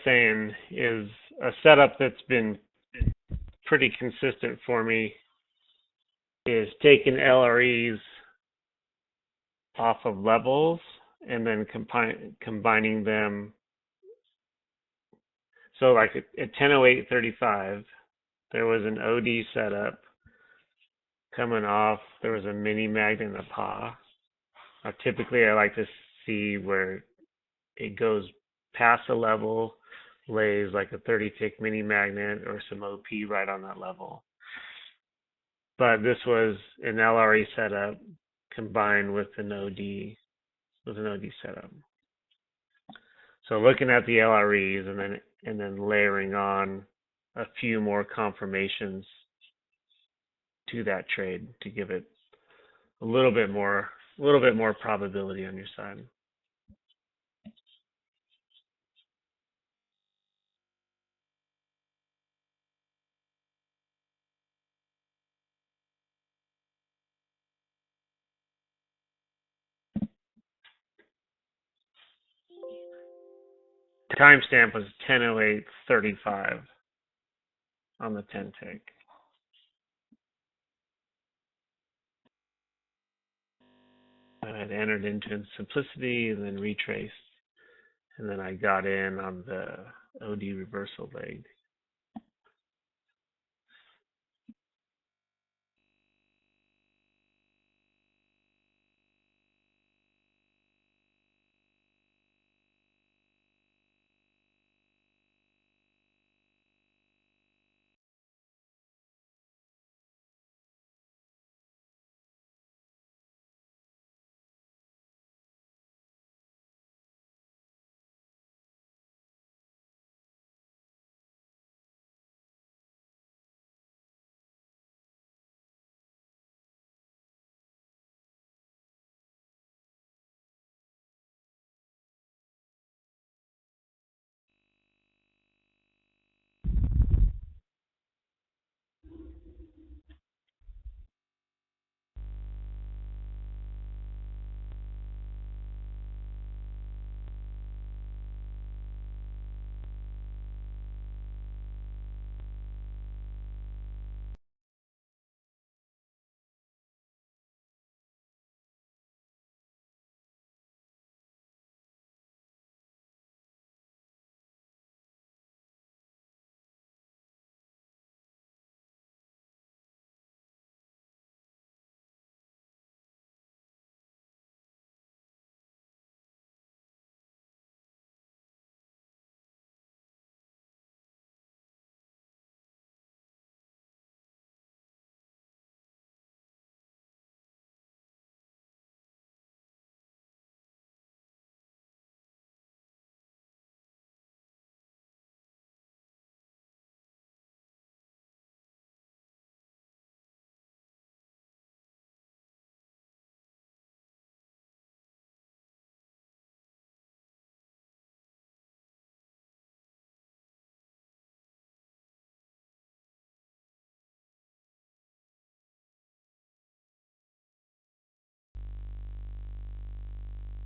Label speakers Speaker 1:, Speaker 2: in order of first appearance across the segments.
Speaker 1: saying is a setup that's been pretty consistent for me is taking LREs off of levels and then combining them. So like at 10:08:35, there was an OD setup coming off. There was a mini magnet and a PA. Typically, I like to see where it goes past the level, lays like a 30 tick mini magnet or some OP right on that level. But this was an LRE setup combined with an OD setup. So looking at the LREs and then layering on a few more confirmations to that trade to give it a little bit more probability on your side. Timestamp was 10:08:35 on the 10 tick. I had entered into simplicity and then retraced, and then I got in on the OD reversal leg.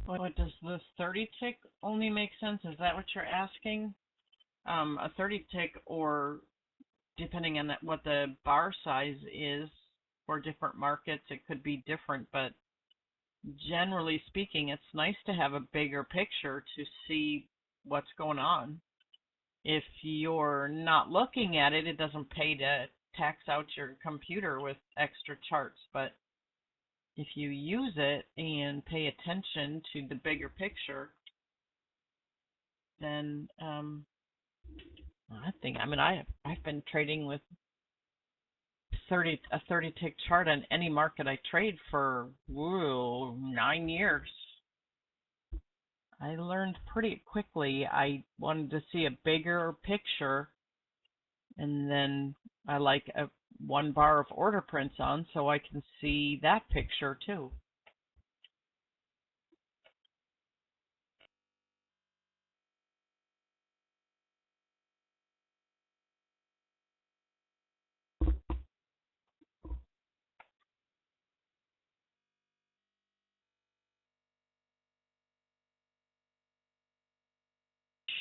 Speaker 2: What does the 30 tick only make sense? Is that what you're asking? A 30 tick, or depending on what the bar size is for different markets, it could be different. But generally speaking, it's nice to have a bigger picture to see what's going on. If you're not looking at it, it doesn't pay to tax out your computer with extra charts. But if you use it and pay attention to the bigger picture, then I've been trading with 30 tick chart on any market I trade for 9 years. I learned pretty quickly I wanted to see a bigger picture, and then I like one bar of order prints on so I can see that picture too.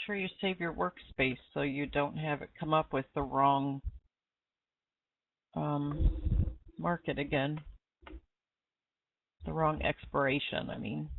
Speaker 2: sure you save your workspace so you don't have it come up with the wrong market again. The wrong expiration, I mean.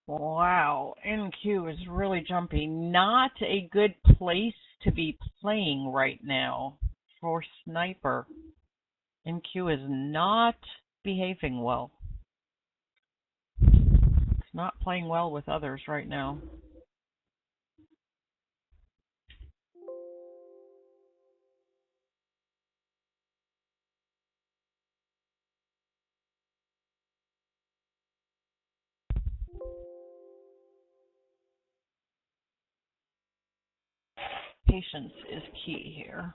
Speaker 2: Wow, NQ is really jumpy. Not a good place to be playing right now for Sniper. NQ is not behaving well. It's not playing well with others right now. Patience is key here.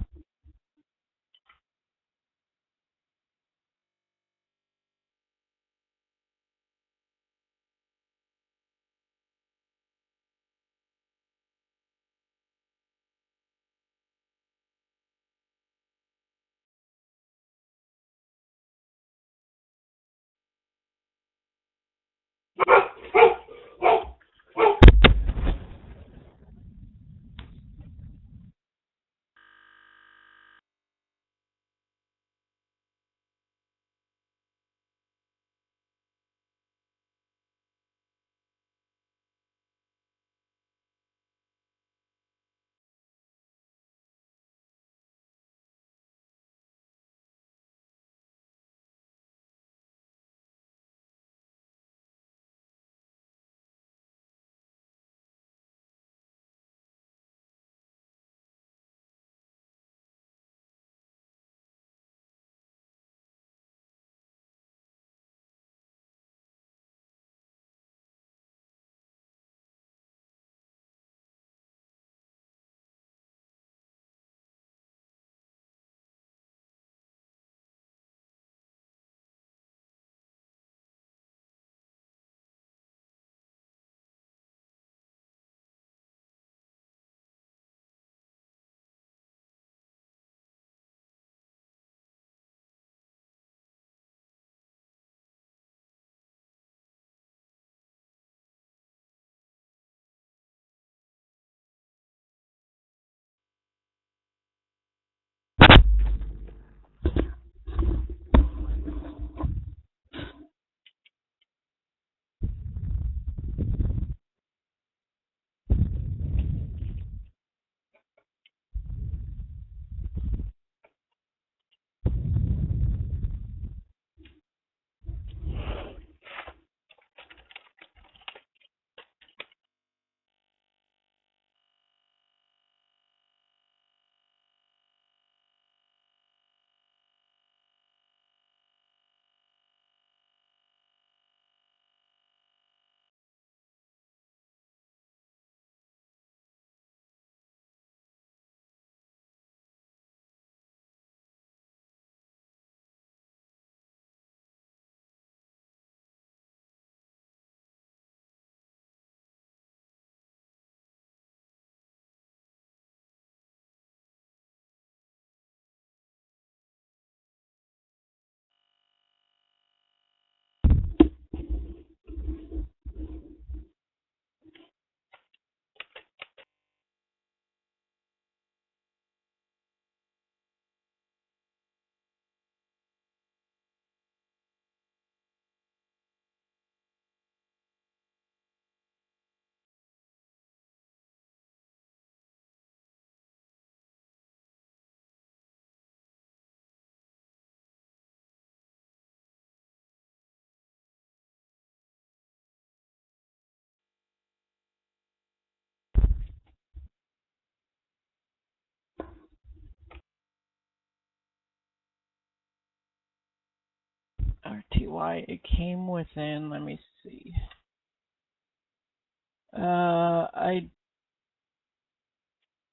Speaker 2: RTY it came within, let me see.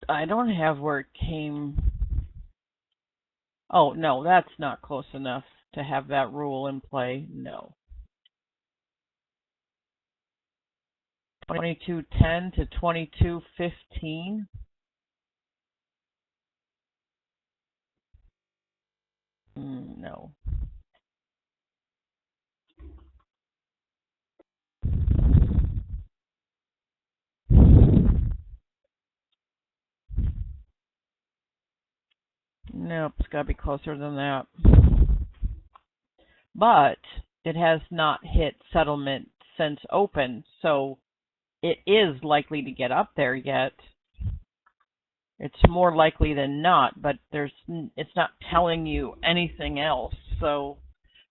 Speaker 2: I don't have where it came. Oh, no, that's not close enough to have that rule in play. No. 2210 to 2215. No. Nope, it's got to be closer than that. But it has not hit settlement since open, so it is likely to get up there yet. It's more likely than not, but it's not telling you anything else. So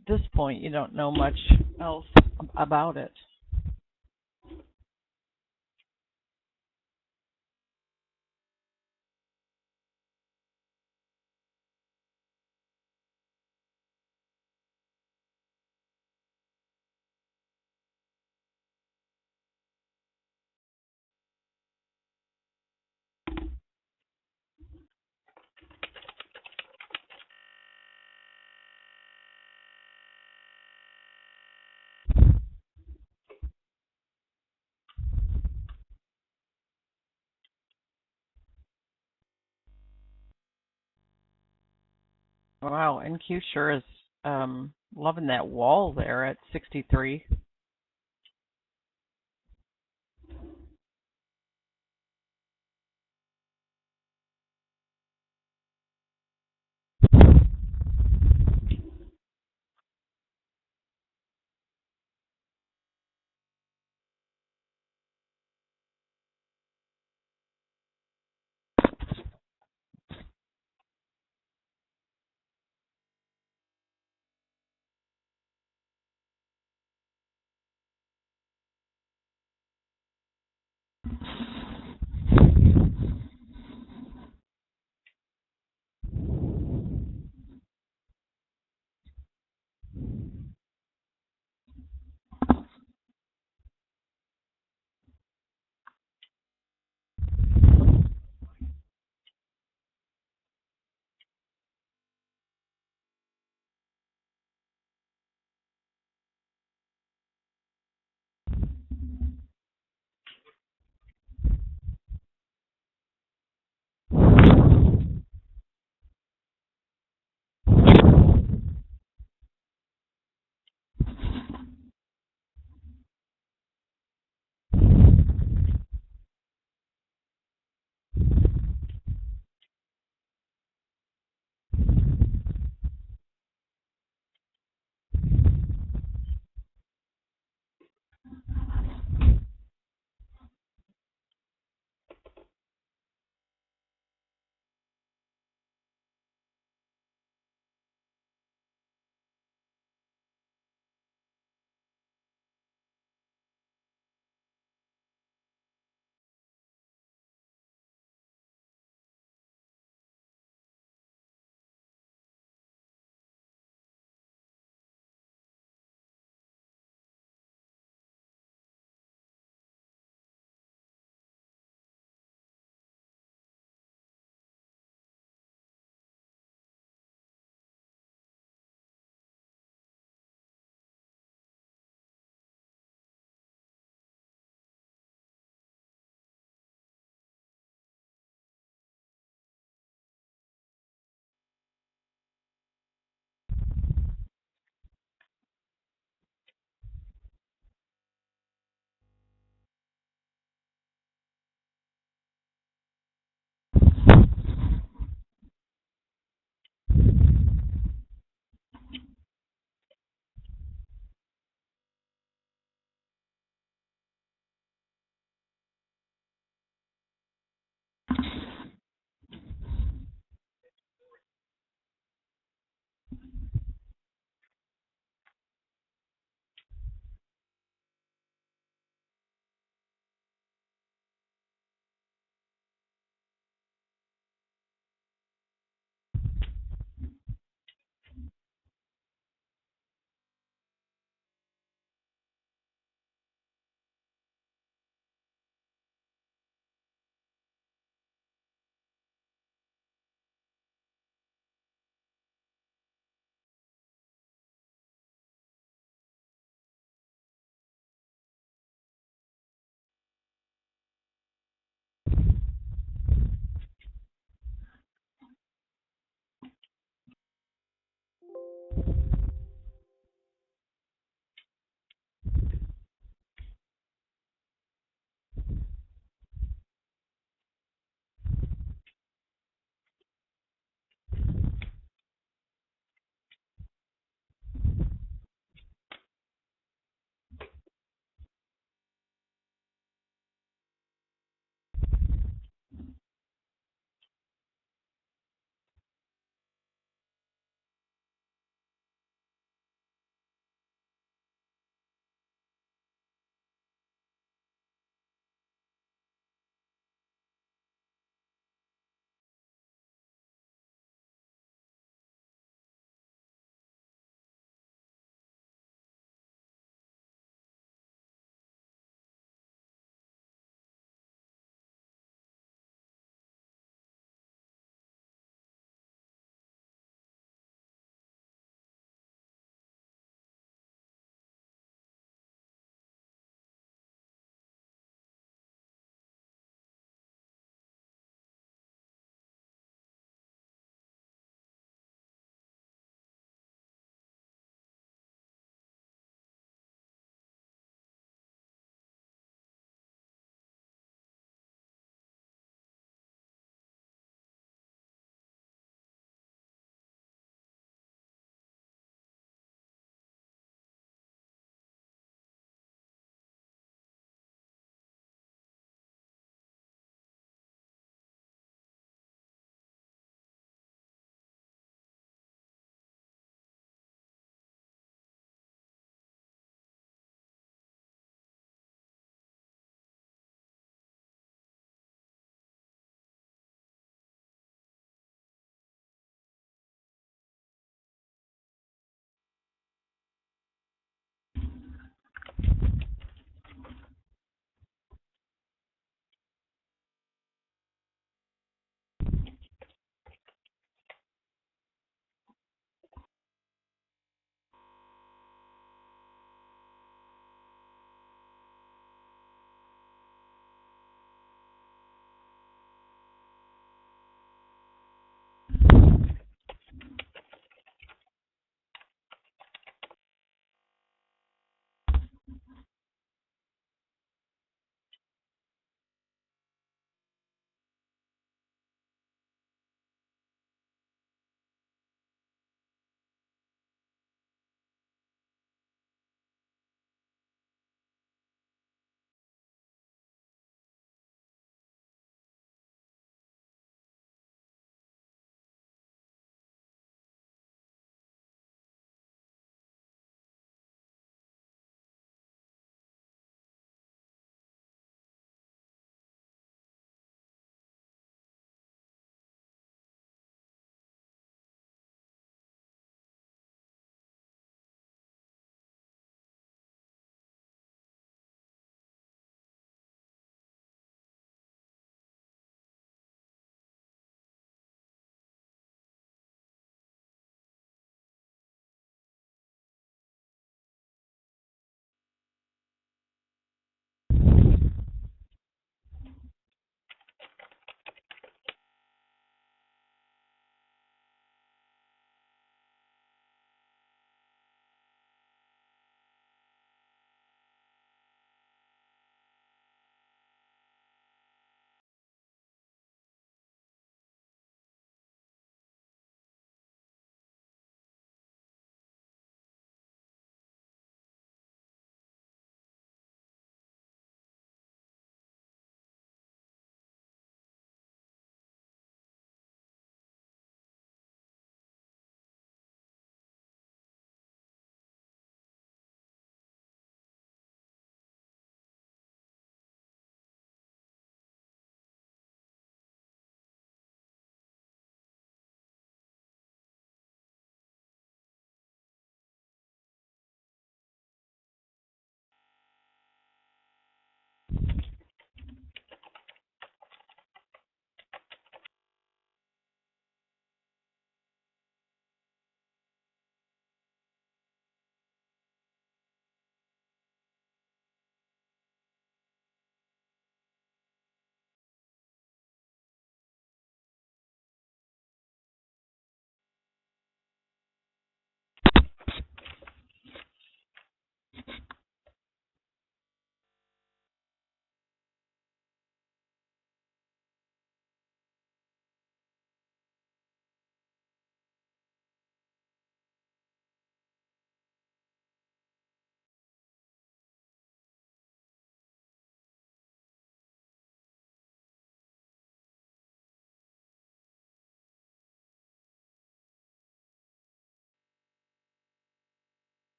Speaker 2: at this point, you don't know much else about it. Wow, NQ sure is loving that wall there at 63.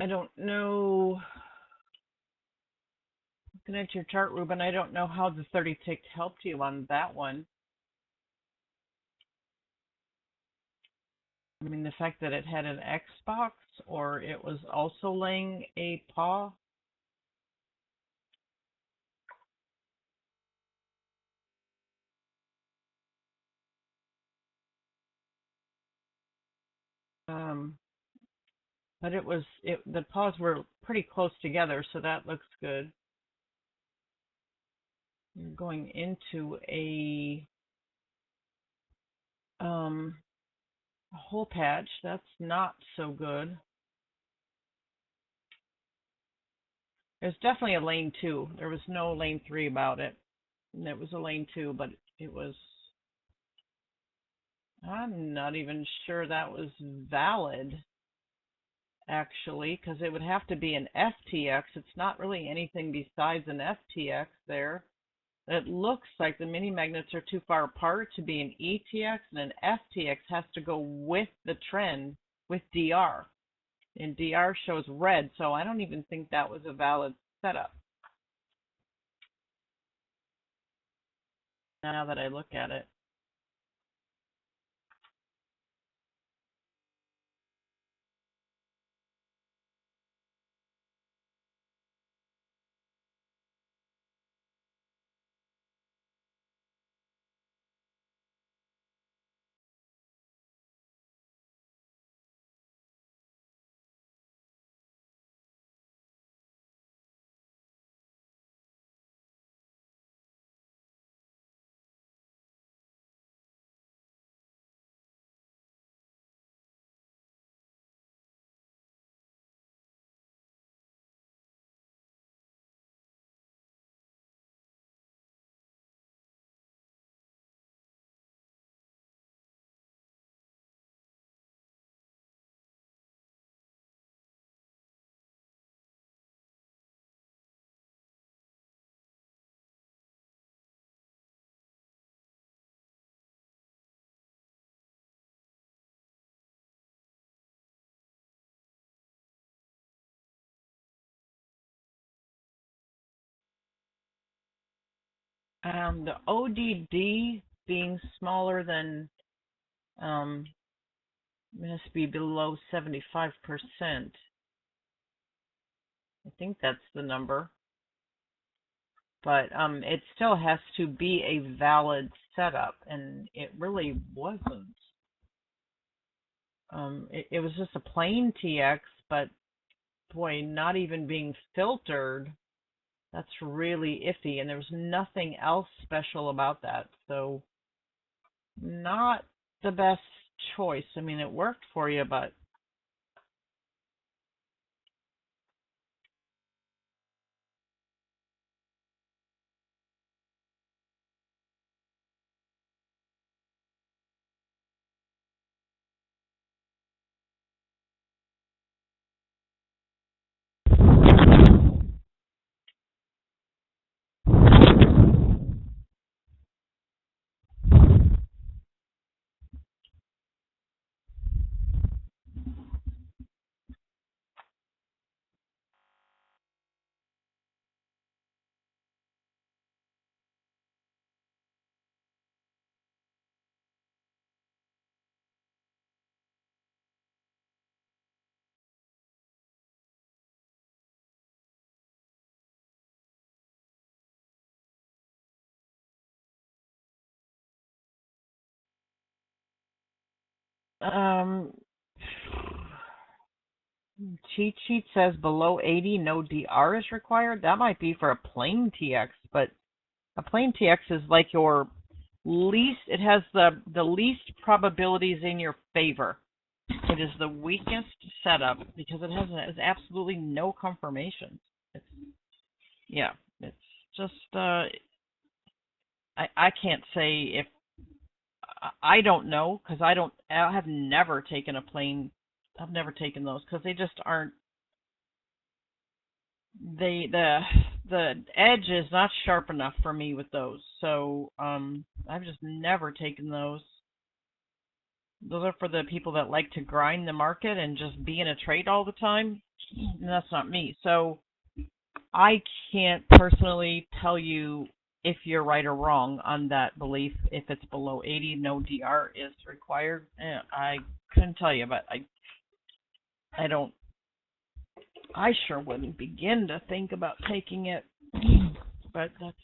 Speaker 2: I don't know. Looking at your chart, Ruben, I don't know how the 30 tick helped you on that one. I mean, the fact that it had an Xbox or it was also laying a paw. But the paws were pretty close together, so that looks good. You're going into a hole patch. That's not so good. There's definitely a lane 2. There was no lane 3 about it. And it was a lane 2, but it was... I'm not even sure that was valid, actually, because it would have to be an FTX. It's not really anything besides an FTX there. It looks like the mini magnets are too far apart to be an ETX, and an FTX has to go with the trend with DR. And DR shows red, so I don't even think that was a valid setup. Now that I look at it. The ODD being smaller than, it has to be below 75%. I think that's the number. But it still has to be a valid setup, and it really wasn't. It was just a plain TX, but boy, not even being filtered, that's really iffy, and there was nothing else special about that. So not the best choice. I mean, it worked for you, but cheat sheet says below 80, no DR is required. That might be for a plain TX, but a plain TX is like your least, it has the least probabilities in your favor. It is the weakest setup because it has absolutely no confirmations. It's, yeah, it's just, I can't say if, I don't know, because I have never taken a plain, I've never taken those because they just aren't, the edge is not sharp enough for me with those. So I've just never taken those. Those are for the people that like to grind the market and just be in a trade all the time. And that's not me. So I can't personally tell you if you're right or wrong on that belief. If it's below 80, no DR is required. I couldn't tell you, but I don't. I sure wouldn't begin to think about taking it. But that's.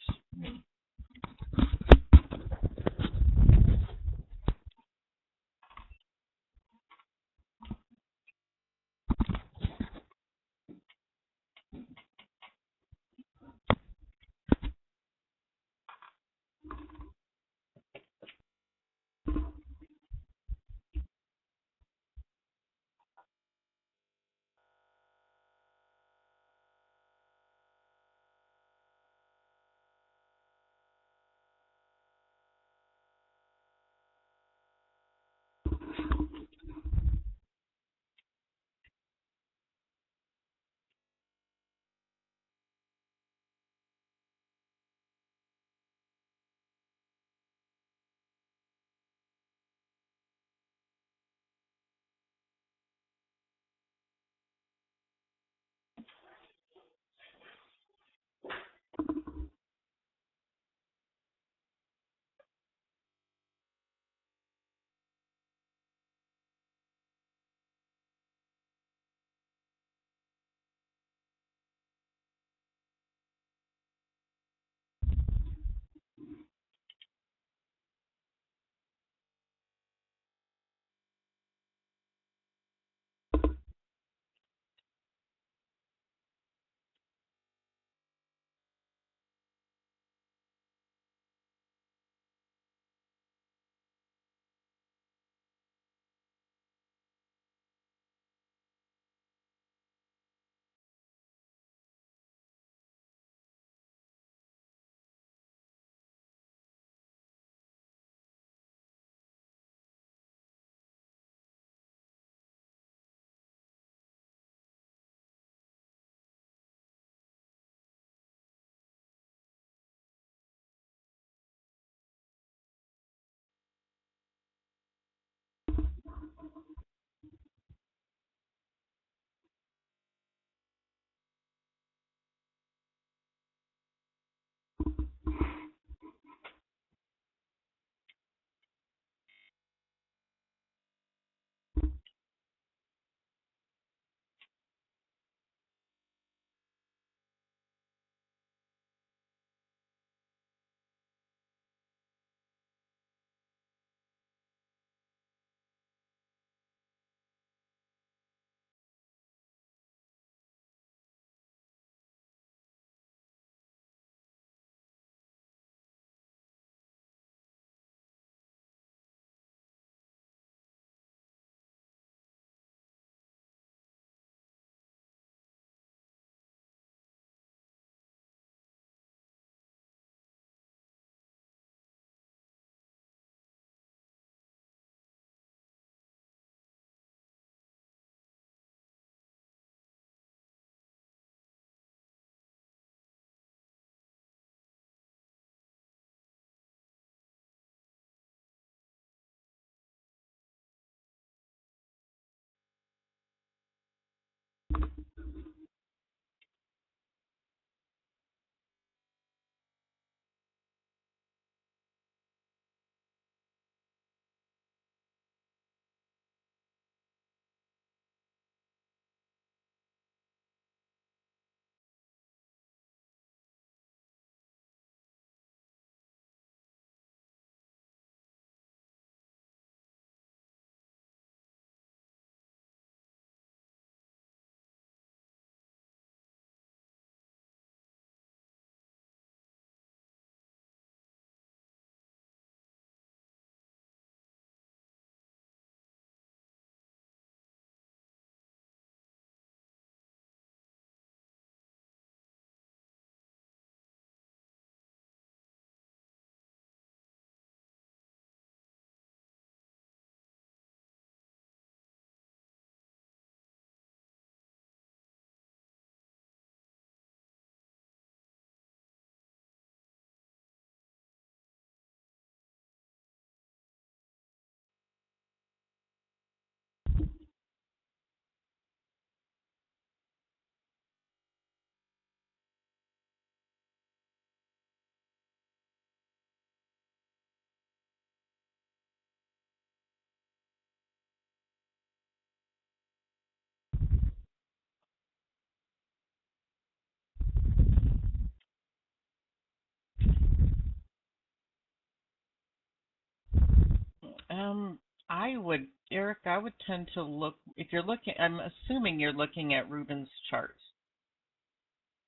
Speaker 2: I would, Eric, I would tend to look, if you're looking, I'm assuming you're looking at Ruben's charts,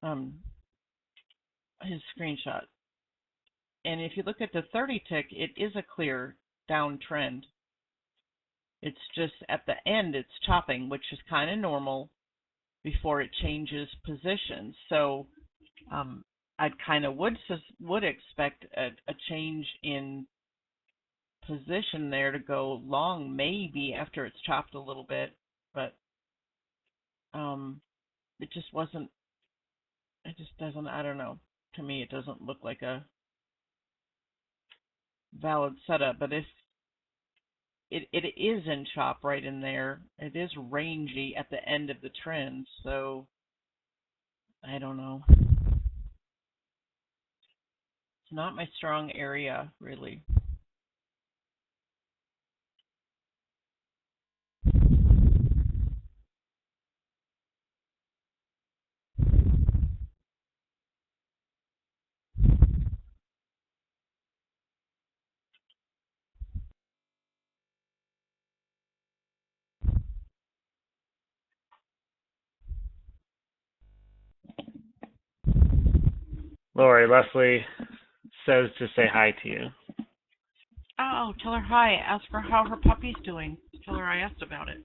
Speaker 2: um, his screenshot. And if you look at the 30 tick, it is a clear downtrend. It's just at the end, it's chopping, which is kind of normal before it changes position. So I kind of would expect a change in position there to go long, maybe after it's chopped a little bit, but it just wasn't. It just doesn't. I don't know. To me, it doesn't look like a valid setup. But if it is in chop right in there, it is rangy at the end of the trend. So I don't know. It's not my strong area, really.
Speaker 1: Lori, Leslie says to say hi to you.
Speaker 2: Oh, tell her hi. Ask her how her puppy's doing. Tell her I asked about it.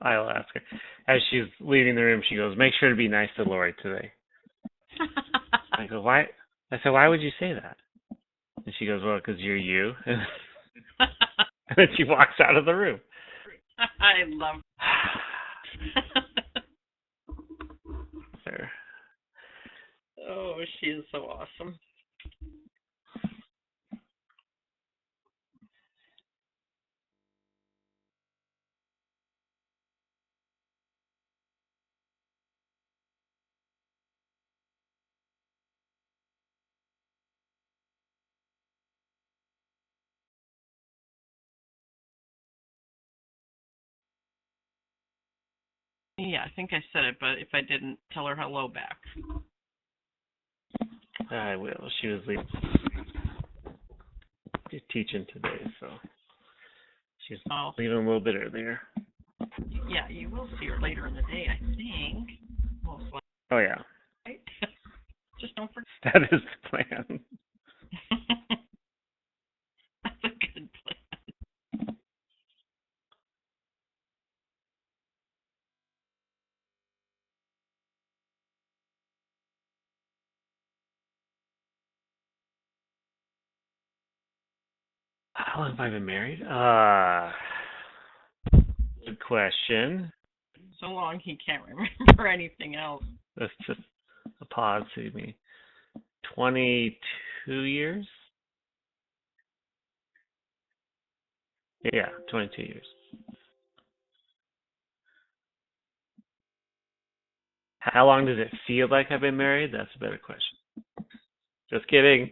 Speaker 1: I'll ask her. As she's leaving the room, she goes, "Make sure to be nice to Lori today." I go, "Why?" I said, "Why would you say that?" And she goes, "Well, because you're you." And then she walks out of the room.
Speaker 2: I love
Speaker 1: There.
Speaker 2: Oh, she is so awesome. Yeah, I think I said it, but if I didn't, tell her hello back.
Speaker 1: I will. She was teaching today, so she's leaving a little bit earlier.
Speaker 2: Yeah, you will see her later in the day, I think. Most likely.
Speaker 1: Oh, yeah.
Speaker 2: Right? Just don't forget.
Speaker 1: That is the plan.
Speaker 2: That's a good plan.
Speaker 1: How long have I been married? Good question.
Speaker 2: So long he can't remember anything else.
Speaker 1: That's just a pause to me. 22 years? Yeah, 22 years. How long does it feel like I've been married? That's a better question. Just kidding.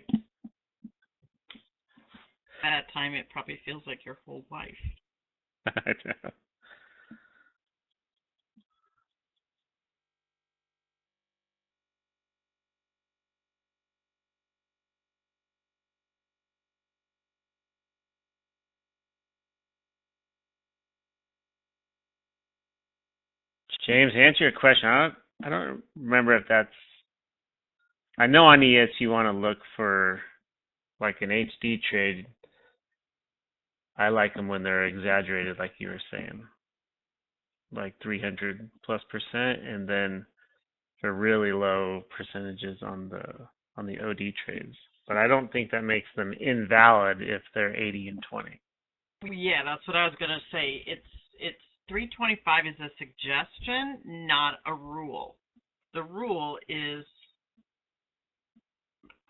Speaker 2: At that time, it probably feels like your whole life.
Speaker 1: I know. James, to answer your question, I don't remember if that's. I know on ES you want to look for like an HD trade. I like them when they're exaggerated, like you were saying, like 300+%, and then for really low percentages on the OD trades. But I don't think that makes them invalid if they're 80 and 20.
Speaker 2: Yeah, that's what I was gonna say. It's 325 is a suggestion, not a rule. The rule is,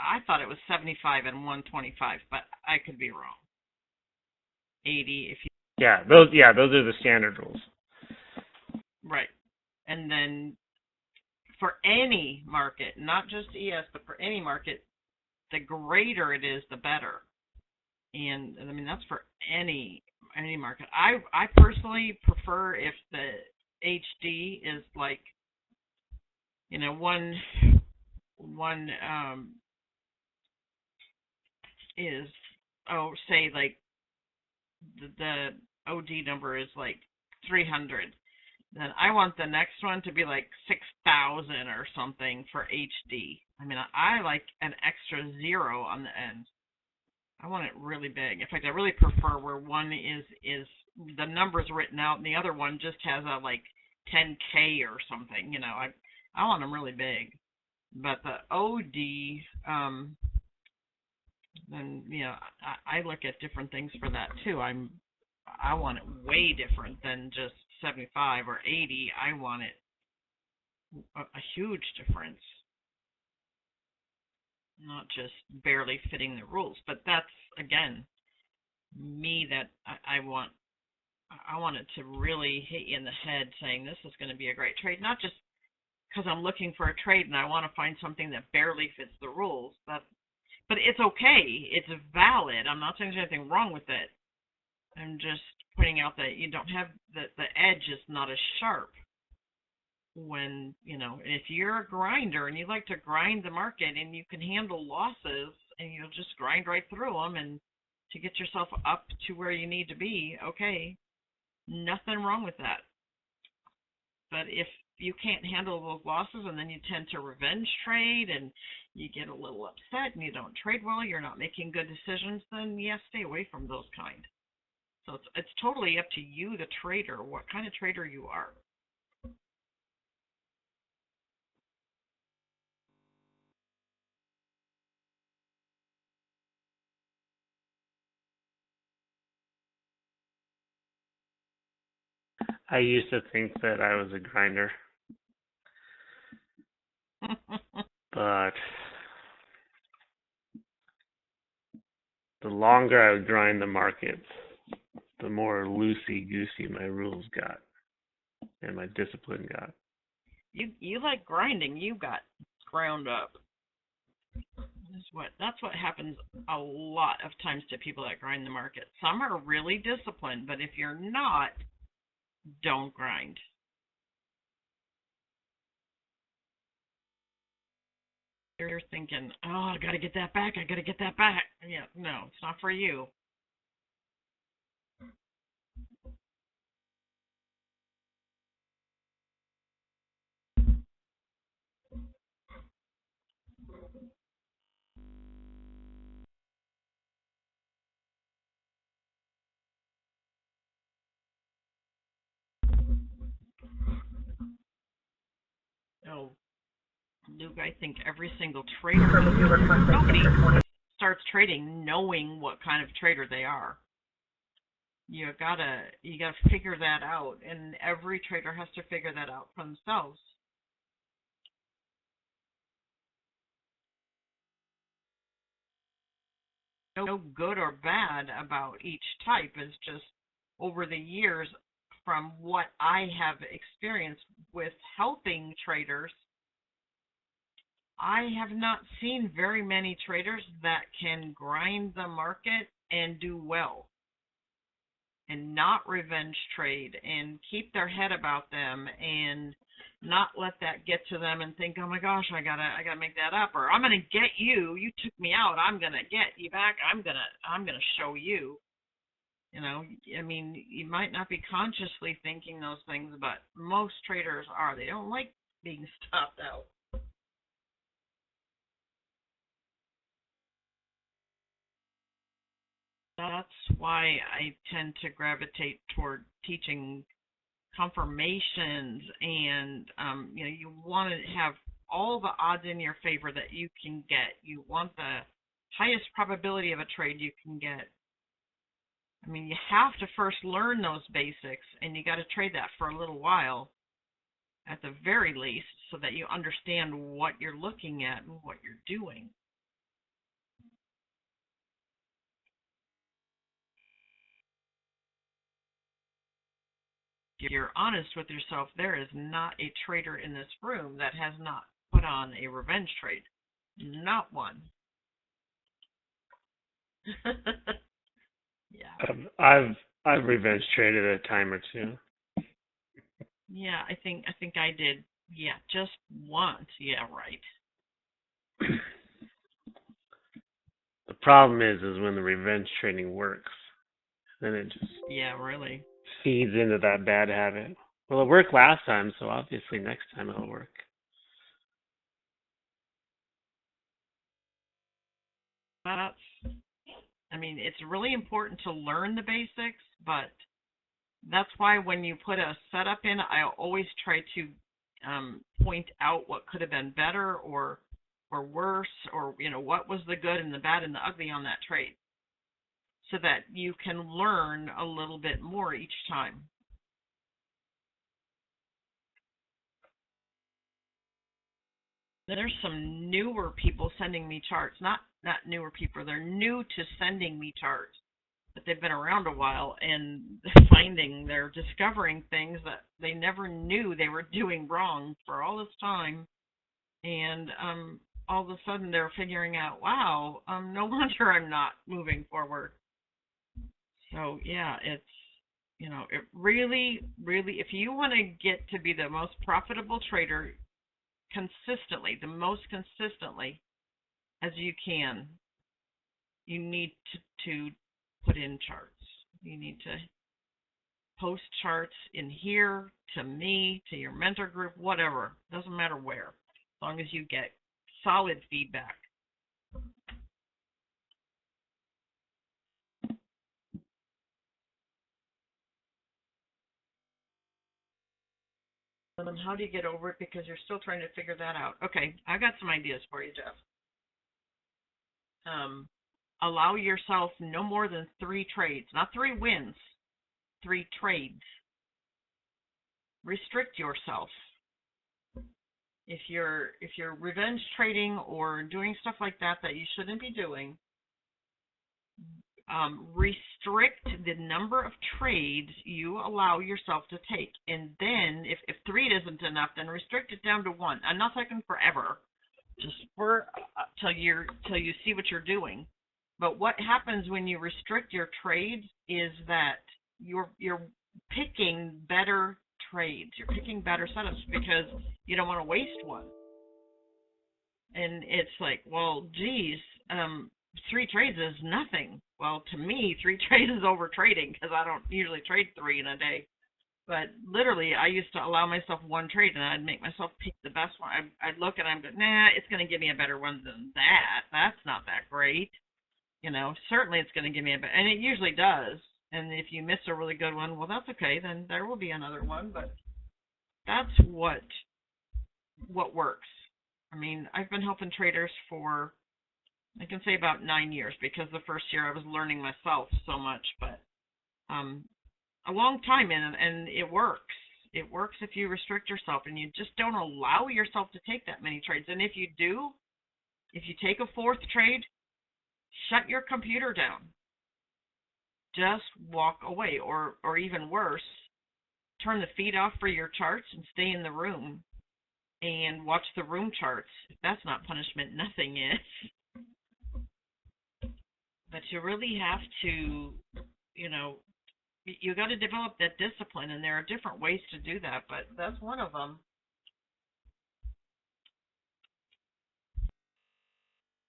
Speaker 2: I thought it was 75 and 125, but I could be wrong. 80 if you.
Speaker 1: Yeah, those are the standard rules.
Speaker 2: Right. And then for any market, not just ES, but for any market, the greater it is, the better. And I mean that's for any market. I personally prefer if the HD is like, one is say like the OD number is like 300, then I want the next one to be like 6,000 or something for HD. I mean, I like an extra zero on the end. I want it really big. In fact, I really prefer where one is the numbers written out and the other one just has a like 10K or something. I want them really big. But the OD, then I look at different things for that too. I want it way different than just 75 or 80. I want it a huge difference, not just barely fitting the rules. But that's again me, that I want it to really hit you in the head saying this is going to be a great trade, not just because I'm looking for a trade and I want to find something that barely fits the rules. But it's okay. It's valid. I'm not saying there's anything wrong with it. I'm just pointing out that you don't have the edge is not as sharp when, if you're a grinder and you like to grind the market and you can handle losses and you'll just grind right through them and to get yourself up to where you need to be, okay, nothing wrong with that. But if you can't handle those losses and then you tend to revenge trade and you get a little upset and you don't trade well, you're not making good decisions, then yes, stay away from those kind. So it's totally up to you, the trader, what kind of trader you are.
Speaker 1: I used to think that I was a grinder, but the longer I would grind the markets, the more loosey-goosey my rules got and my discipline got.
Speaker 2: You like grinding, you got ground up. That's what happens a lot of times to people that grind the market. Some are really disciplined, but if you're not, don't grind. You're thinking, oh, I got to get that back. I got to get that back. Yeah, no, it's not for you. No, Luke, I think every single trader, nobody starts trading knowing what kind of trader they are. You gotta figure that out, and every trader has to figure that out for themselves. No good or bad about each type. Is just over the years, from what I have experienced with helping traders, I have not seen very many traders that can grind the market and do well and not revenge trade and keep their head about them and not let that get to them and think, oh my gosh, I gotta make that up, or I'm gonna get you. You took me out. I'm gonna get you back. I'm gonna show you. I mean, you might not be consciously thinking those things, but most traders are. They don't like being stopped out. That's why I tend to gravitate toward teaching confirmations, and you want to have all the odds in your favor that you can get. You want the highest probability of a trade you can get. I mean, you have to first learn those basics, and you got to trade that for a little while at the very least, so that you understand what you're looking at and what you're doing. If you're honest with yourself, there is not a trader in this room that has not put on a revenge trade. Not one.
Speaker 1: Yeah. I've revenge traded a time or two.
Speaker 2: Yeah, I think I did. Yeah, just once. Yeah, right.
Speaker 1: The problem is when the revenge trading works, then it just
Speaker 2: Yeah, really.
Speaker 1: feeds into that bad habit. Well, it worked last time, so obviously next time it'll work.
Speaker 2: That's, I mean, it's really important to learn the basics, but that's why when you put a setup in, I always try to point out what could have been better or worse, or what was the good and the bad and the ugly on that trade, so that you can learn a little bit more each time. There's some newer people sending me charts. Not newer people, they're new to sending me charts, but they've been around a while, and they're discovering things that they never knew they were doing wrong for all this time. And all of a sudden they're figuring out, wow, no wonder I'm not moving forward. So yeah, it's, it really, really, if you want to get to be the most profitable trader consistently, the most consistently as you can, you need to put in charts. You need to post charts in here, to me, to your mentor group, whatever. Doesn't matter where, as long as you get solid feedback. How do you get over it? Because you're still trying to figure that out. Okay, I got some ideas for you, Jeff. Allow yourself no more than 3 trades, not 3 wins, 3 trades. Restrict yourself. If you're revenge trading or doing stuff like that you shouldn't be doing, restrict the number of trades you allow yourself to take. And then if 3 isn't enough, then restrict it down to 1. I'm not taking forever, just for till you see what you're doing. But what happens when you restrict your trades is that you're picking better trades. You're picking better setups because you don't want to waste one. And it's like, well, geez, 3 trades is nothing. Well, to me, 3 trades is over trading because I don't usually trade 3 in a day. But literally, I used to allow myself 1 trade, and I'd make myself pick the best one. I'd look and I'd go, nah, it's going to give me a better one than that. That's not that great. Certainly it's going to give me a better, and it usually does. And if you miss a really good one, well, that's okay. Then there will be another one. But that's what works. I mean, I've been helping traders for, I can say, about 9 years, because the first year I was learning myself so much, but a long time, and it works. It works if you restrict yourself and you just don't allow yourself to take that many trades. And if you do, if you take a 4th trade, shut your computer down. Just walk away, or even worse, turn the feed off for your charts and stay in the room and watch the room charts. If that's not punishment, nothing is. But you really have to, you got to develop that discipline, and there are different ways to do that, but that's one of them.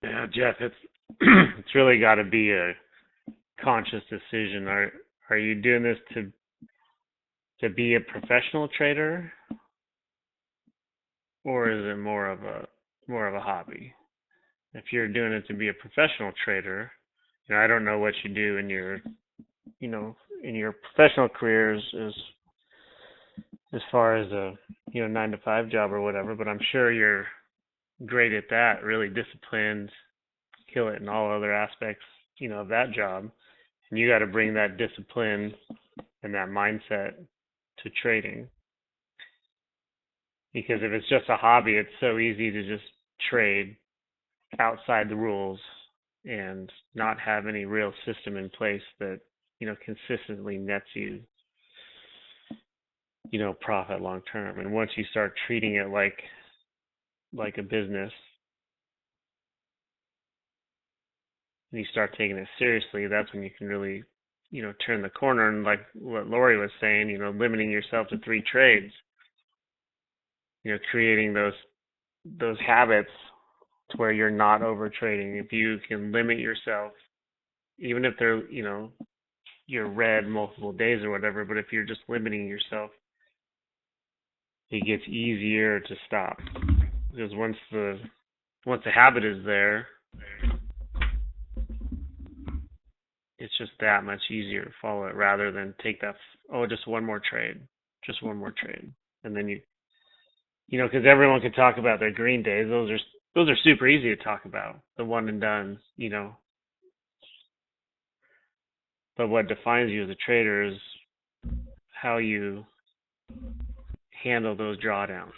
Speaker 1: Yeah, Jeff, it's really got to be a conscious decision. Are you doing this to be a professional trader, or is it more of a hobby? If you're doing it to be a professional trader, I don't know what you do in your professional careers as far as a 9-to-5 job or whatever, but I'm sure you're great at that, really disciplined, kill it in all other aspects, of that job. And you got to bring that discipline and that mindset to trading. Because if it's just a hobby, it's so easy to just trade outside the rules and not have any real system in place that, consistently nets you, profit long term. And once you start treating it like a business, and you start taking it seriously, that's when you can really, turn the corner. And like what Lori was saying, limiting yourself to 3 trades, creating those habits to where you're not over trading. If you can limit yourself, even if they're, you're red multiple days or whatever, but if you're just limiting yourself, it gets easier to stop. Because once the habit is there, it's just that much easier to follow it rather than take that, just one more trade, just one more trade. And then because everyone can talk about their green days. Those are super easy to talk about, the one and done, But what defines you as a trader is how you handle those drawdowns.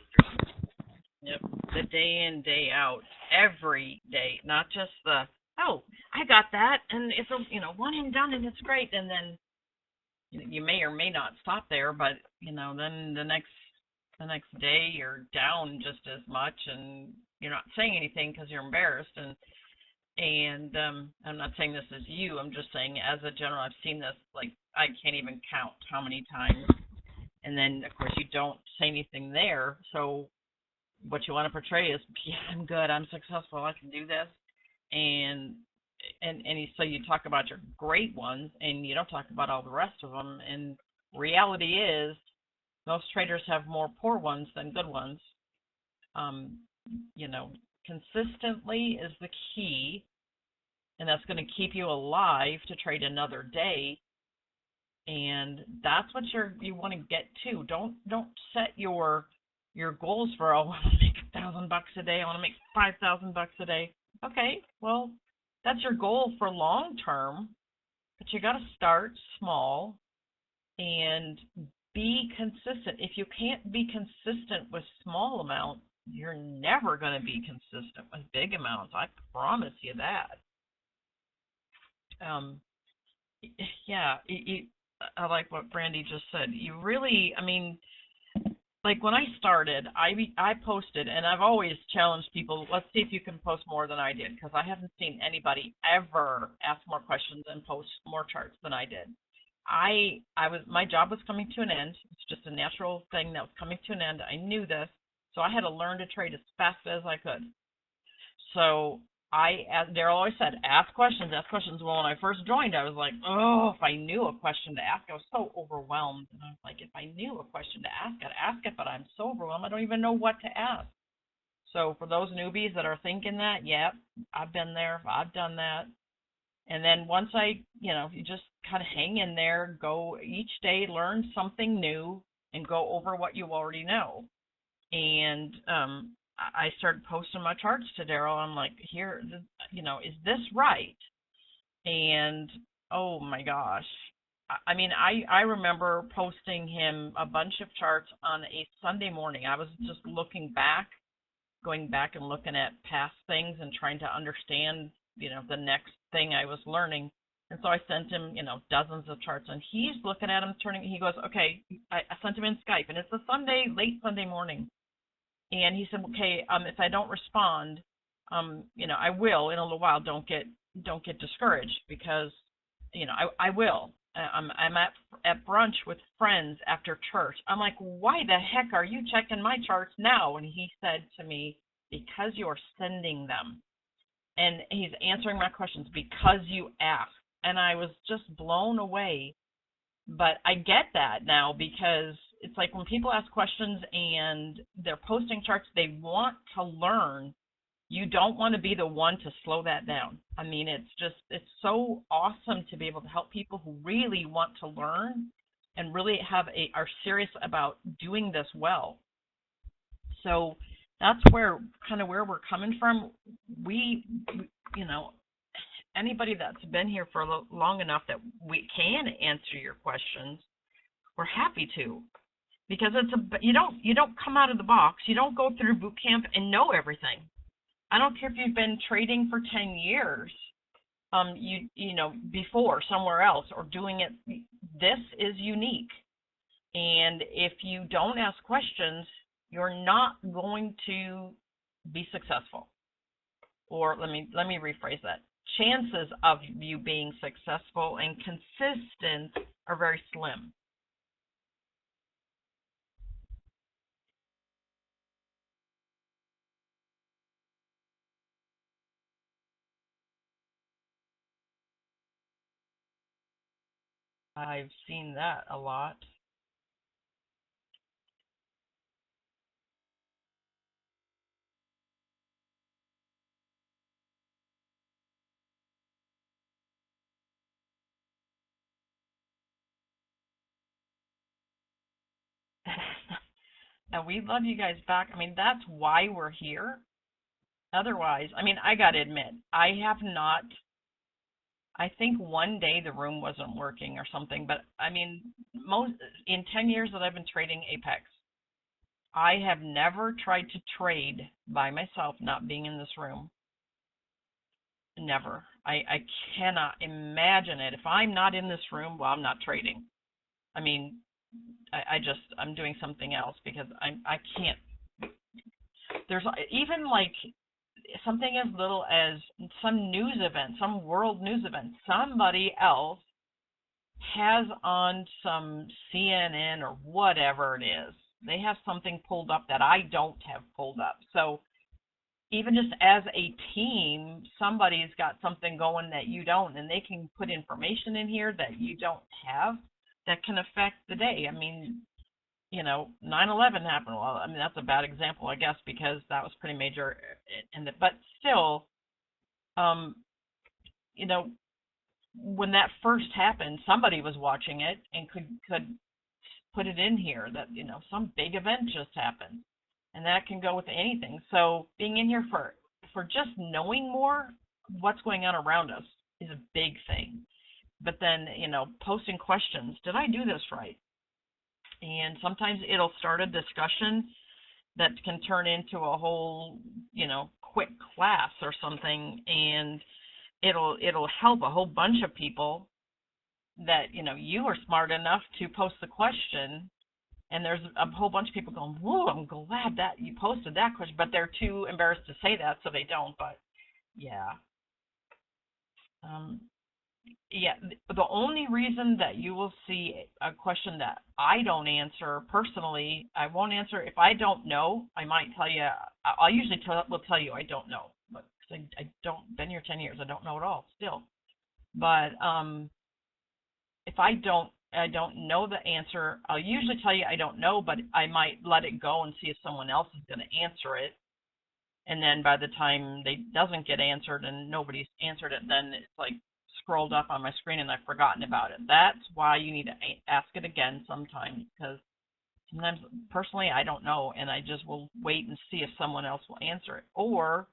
Speaker 2: Yep. The day in, day out, every day, not just the, oh, I got that, and it's a, one and done, and it's great, and then you may or may not stop there, but then the next day you're down just as much, and you're not saying anything because you're embarrassed, and I'm not saying this is you. I'm just saying as a general, I've seen this, like, I can't even count how many times. And then, of course, you don't say anything there. So what you want to portray is, yeah, I'm good. I'm successful. I can do this. And so you talk about your great ones, and you don't talk about all the rest of them. And reality is, most traders have more poor ones than good ones. Consistently is the key, and that's going to keep you alive to trade another day. And that's what you want to get to. Don't set your goals for, I want to make $1,000 a day, I want to make $5,000 a day. Okay, well, that's your goal for long term, but you got to start small and be consistent. If you can't be consistent with small amounts, you're never going to be consistent with big amounts. I promise you that. I like what Brandy just said. You really, like when I started, I posted, and I've always challenged people, let's see if you can post more than I did, because I haven't seen anybody ever ask more questions and post more charts than I did. My job was coming to an end. It's just a natural thing that was coming to an end. I knew this, so I had to learn to trade as fast as I could. So Daryl always said, ask questions, ask questions. Well, when I first joined, I was like, oh, if I knew a question to ask, I was so overwhelmed. And I was like, if I knew a question to ask, I'd ask it, but I'm so overwhelmed, I don't even know what to ask. So for those newbies that are thinking that, yeah, I've been there, I've done that. And then once you just kind of hang in there, go each day, learn something new, and go over what you already know. And I started posting my charts to Daryl. I'm like, here, is this right? And oh my gosh. I remember posting him a bunch of charts on a Sunday morning. I was just going back and looking at past things and trying to understand, the next thing I was learning. And so I sent him, dozens of charts, and he's looking at them, he goes, okay, I sent him in Skype, and it's a late Sunday morning. And he said, okay, if I don't respond, I will in a little while. Don't get discouraged, because, I will. I'm at brunch with friends after church. I'm like, why the heck are you checking my charts now? And he said to me, because you're sending them. And he's answering my questions because you asked. And I was just blown away. But I get that now, because it's like when people ask questions and they're posting charts, they want to learn. You don't want to be the one to slow that down. It's so awesome to be able to help people who really want to learn and really are serious about doing this well. So that's where we're coming from. We anybody that's been here for long enough that we can answer your questions, we're happy to, because you don't come out of the box. You don't go through boot camp and know everything. I don't care if you've been trading for 10 years, before somewhere else or doing it. This is unique, and if you don't ask questions, you're not going to be successful. Or let me rephrase that. Chances of you being successful and consistent are very slim. I've seen that a lot. And we love you guys back. I mean, that's why we're here. Otherwise, I mean, I got to admit, I have not, I think one day the room wasn't working or something, but I mean, most in 10 years that I've been trading Apex, I have never tried to trade by myself not being in this room. Never. I cannot imagine it. If I'm not in this room, well, I'm not trading. I mean, I'm doing something else because I can't. There's even like something as little as some news event, some world news event. Somebody else has on some CNN or whatever it is. They have something pulled up that I don't have pulled up. So even just as a team, somebody's got something going that you don't, and they can put information in here that you don't have that can affect the day. I mean, 9/11 happened. Well, I mean, that's a bad example, I guess, because that was pretty major. But still, um, you know, when that first happened, somebody was watching it and could put it in here that some big event just happened, and that can go with anything. So being in here for just knowing more what's going on around us is a big thing. But then posting questions. Did I do this right? And sometimes it'll start a discussion that can turn into a whole quick class or something, and it'll help a whole bunch of people that you are smart enough to post the question, and there's a whole bunch of people going, whoa, I'm glad that you posted that question, but they're too embarrassed to say that, so they don't. But yeah, yeah, the only reason that you will see a question that I don't answer personally, I won't answer if I don't know. I might tell you. I'll usually will tell you I don't know, but cause I don't been here 10 years. I don't know at all still. But if I don't know the answer, I'll usually tell you I don't know, but I might let it go and see if someone else is going to answer it. And then by the time they doesn't get answered and nobody's answered it, then it's like scrolled up on my screen and I've forgotten about it. That's why you need to ask it again sometimes, because sometimes personally I don't know, and I just will wait and see if someone else will answer it. Or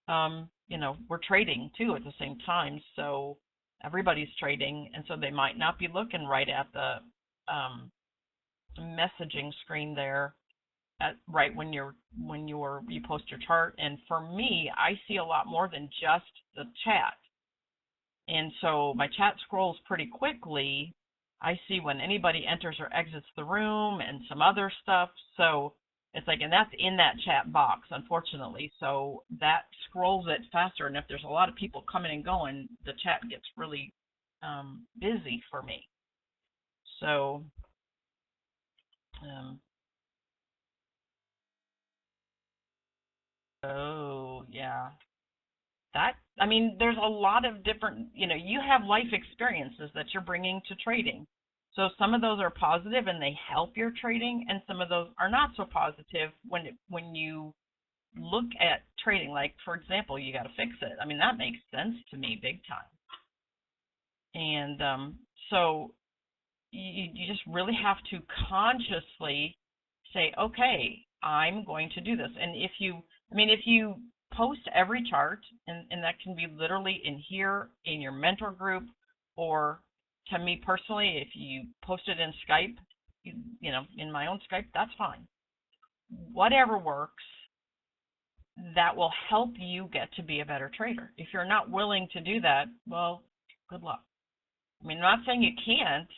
Speaker 2: we're trading too at the same time, so everybody's trading, and so they might not be looking right at the messaging screen there right when you post your chart. And for me, I see a lot more than just the chat. And so my chat scrolls pretty quickly. I see when anybody enters or exits the room and some other stuff. So it's like, and that's in that chat box, unfortunately. So that scrolls it faster. And if there's a lot of people coming and going, the chat gets really busy for me. So, oh, yeah. I mean, there's a lot of different, you have life experiences that you're bringing to trading. So some of those are positive and they help your trading, and some of those are not so positive when you look at trading. Like, for example, you got to fix it. I mean, that makes sense to me big time. And so you just really have to consciously say, okay, I'm going to do this. And if you post every chart, and that can be literally in here in your mentor group, or to me personally, if you post it in Skype, in my own Skype, that's fine. Whatever works, that will help you get to be a better trader. If you're not willing to do that, well, good luck. I mean, I'm not saying you can't,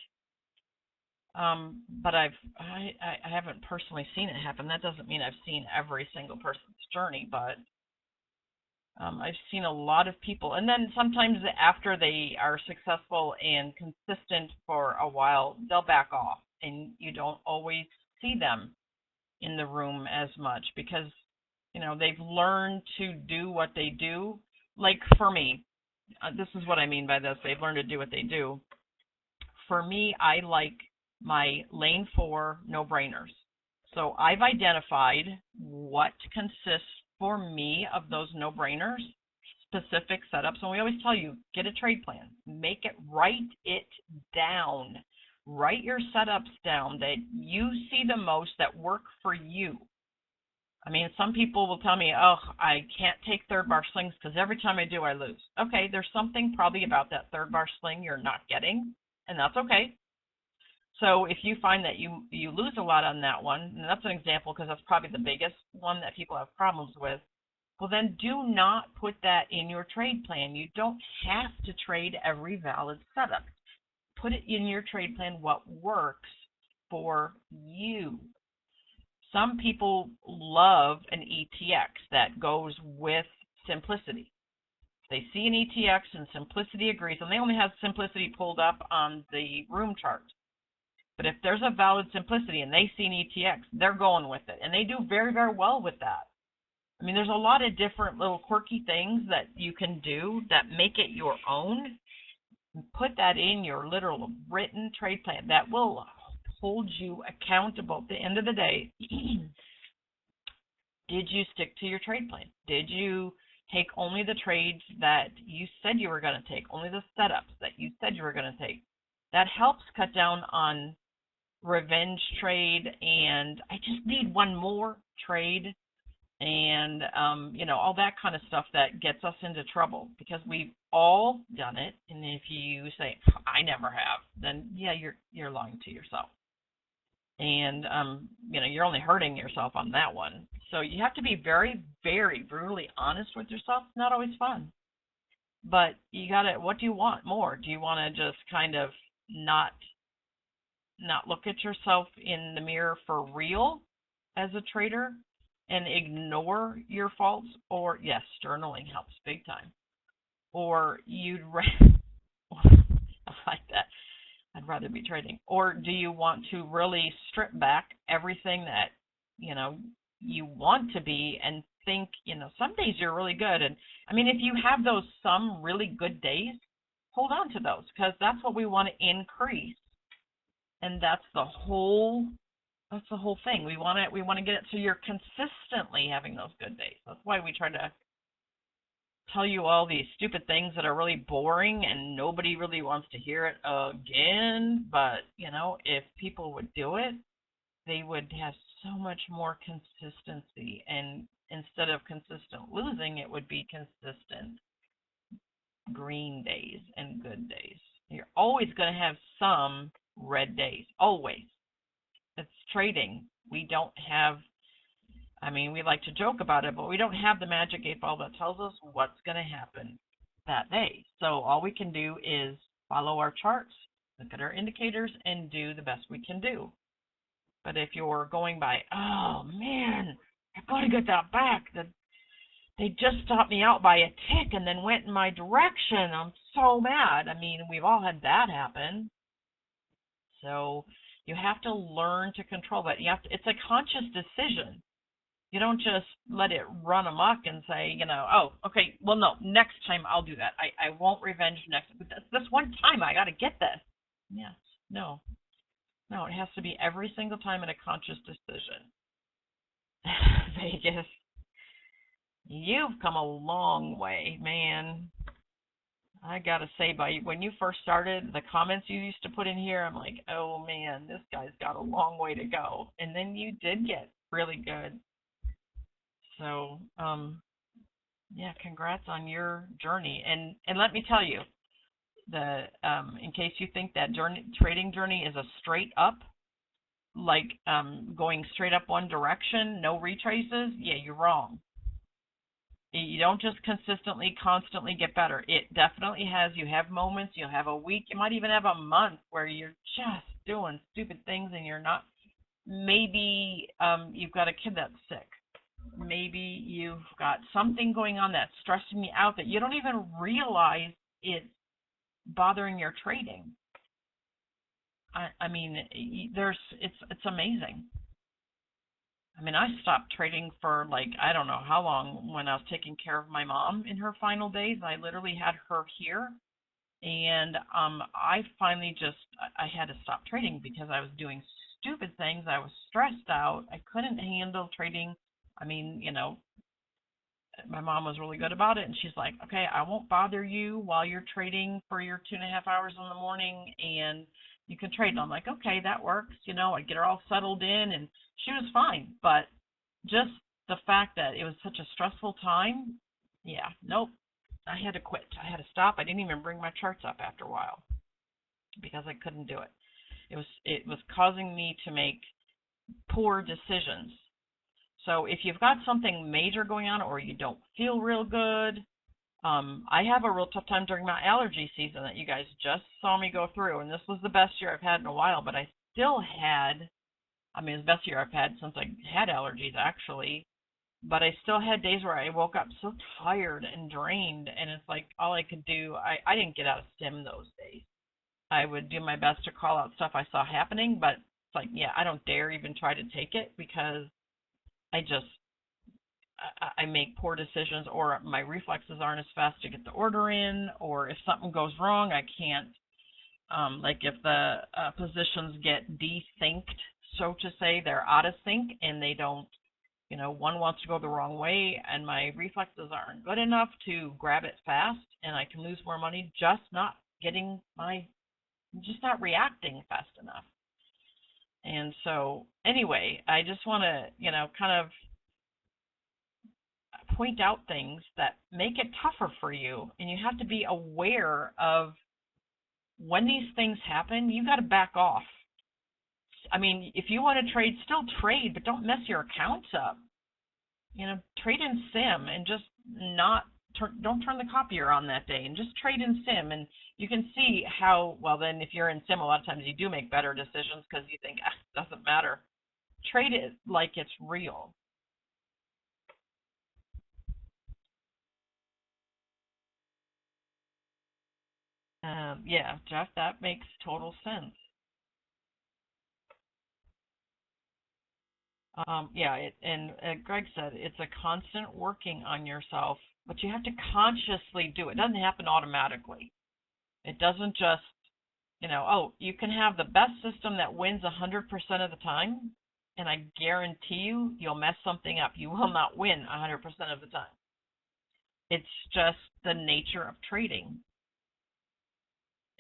Speaker 2: but I haven't personally seen it happen. That doesn't mean I've seen every single person's journey, but I've seen a lot of people. And then sometimes after they are successful and consistent for a while, they'll back off, and you don't always see them in the room as much because, they've learned to do what they do. Like for me, this is what I mean by this. They've learned to do what they do. for me, I like my lane 4 no-brainers. So I've identified what consists for me of those no-brainers, specific setups. And we always tell you, get a trade plan. Make it, write it down. Write your setups down that you see the most that work for you. I mean, some people will tell me, oh, I can't take third bar slings because every time I do, I lose. Okay, there's something probably about that third bar sling you're not getting, and that's okay. So if you find that you lose a lot on that one, and that's an example because that's probably the biggest one that people have problems with, well, then do not put that in your trade plan. You don't have to trade every valid setup. Put it in your trade plan what works for you. Some people love an ETX that goes with Simplicity. They see an ETX and Simplicity agrees, and they only have Simplicity pulled up on the room chart. But if there's a valid Simplicity and they see an ETX, they're going with it. And they do very, very well with that. I mean, there's a lot of different little quirky things that you can do that make it your own. Put that in your literal written trade plan. That will hold you accountable at the end of the day. Did you stick to your trade plan? Did you take only the trades that you said you were going to take, only the setups that you said you were going to take? That helps cut down on revenge trade and I just need one more trade and all that kind of stuff that gets us into trouble because we've all done it. And if you say I never have, then yeah, you're lying to yourself. And you're only hurting yourself on that one. So you have to be very, very brutally honest with yourself. It's not always fun. But you gotta, what do you want more? Do you want to just kind of not look at yourself in the mirror for real as a trader and ignore your faults? Or yes, journaling helps big time. Or I like that. I'd rather be trading. Or do you want to really strip back everything that you want to be and think some days you're really good? And I mean, if you have those some really good days, hold on to those because that's what we want to increase. And that's the whole thing. We want to get it so you're consistently having those good days. That's why we try to tell you all these stupid things that are really boring and nobody really wants to hear it again. But if people would do it, they would have so much more consistency. And instead of consistent losing, it would be consistent green days and good days. You're always going to have some red days, always. It's trading. We don't have, we like to joke about it, but we don't have the magic 8-ball that tells us what's going to happen that day. So all we can do is follow our charts, look at our indicators, and do the best we can do. But if you're going by, oh man, I got to get that back. They just stopped me out by a tick and then went in my direction. I'm so mad. I mean, we've all had that happen. So you have to learn to control that. It's a conscious decision. You don't just let it run amok and say, oh, okay, well, no, next time I'll do that. I won't revenge next. This one time I got to get this. Yes, no, it has to be every single time in a conscious decision. Vegas, you've come a long way, man. I got to say, when you first started, the comments you used to put in here, I'm like, oh, man, this guy's got a long way to go. And then you did get really good. So, yeah, congrats on your journey. And let me tell you, in case you think that trading journey is a straight up, like going straight up one direction, no retraces, yeah, you're wrong. You don't just constantly get better. It definitely has. You have moments. You'll have a week. You might even have a month where you're just doing stupid things and you're not. Maybe you've got a kid that's sick. Maybe you've got something going on that's stressing you out that you don't even realize it's bothering your trading. It's amazing. I stopped trading for I don't know how long when I was taking care of my mom in her final days. I literally had her here And I finally I had to stop trading because I was doing stupid things. I was stressed out. I couldn't handle trading. I mean, my mom was really good about it, and she's like, okay, I won't bother you while you're trading for your 2.5 hours in the morning, and you can trade. And I'm like, okay, that works. I'd get her all settled in, and she was fine. But just the fact that it was such a stressful time, yeah, nope. I had to quit. I had to stop. I didn't even bring my charts up after a while because I couldn't do it. It was causing me to make poor decisions. So if you've got something major going on or you don't feel real good, I have a real tough time during my allergy season that you guys just saw me go through, and this was the best year I've had in a while, but I still had, I mean, it's the best year I've had since I had allergies, actually, but I still had days where I woke up so tired and drained, and it's like all I could do, I didn't get out of sim those days. I would do my best to call out stuff I saw happening, but it's like, yeah, I don't dare even try to take it because I just I make poor decisions, or my reflexes aren't as fast to get the order in, or if something goes wrong, I can't. Like if the positions get desynced, so to say, they're out of sync and they don't. One wants to go the wrong way, and my reflexes aren't good enough to grab it fast, and I can lose more money just not reacting fast enough. And so, anyway, I just want to, kind of point out things that make it tougher for you, and you have to be aware of when these things happen. You got to back off. I mean, if you want to trade, still trade, but don't mess your accounts up. Trade in sim and just don't turn the copier on that day and just trade in sim, and you can see how well. Then if you're in sim, a lot of times you do make better decisions because you think, it doesn't matter. Trade it like it's real. Yeah, Jeff, that makes total sense. Yeah, and Greg said it's a constant working on yourself, but you have to consciously do it. It doesn't happen automatically. It doesn't just, oh, you can have the best system that wins 100% of the time, and I guarantee you'll mess something up. You will not win 100% of the time. It's just the nature of trading.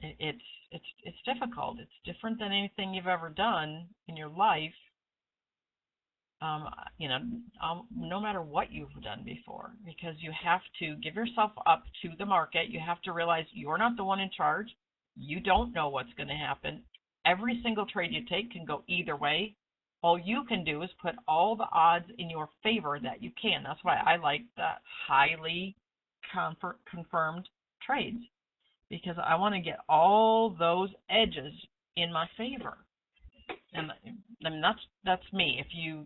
Speaker 2: It's difficult. It's different than anything you've ever done in your life, um, no matter what you've done before, because you have to give yourself up to the market. You have to realize you're not the one in charge. You don't know what's going to happen. Every single trade you take can go either way. All you can do is put all the odds in your favor that you can. That's why I like the highly confirmed trades, because I want to get all those edges in my favor. And I mean, that's me. If you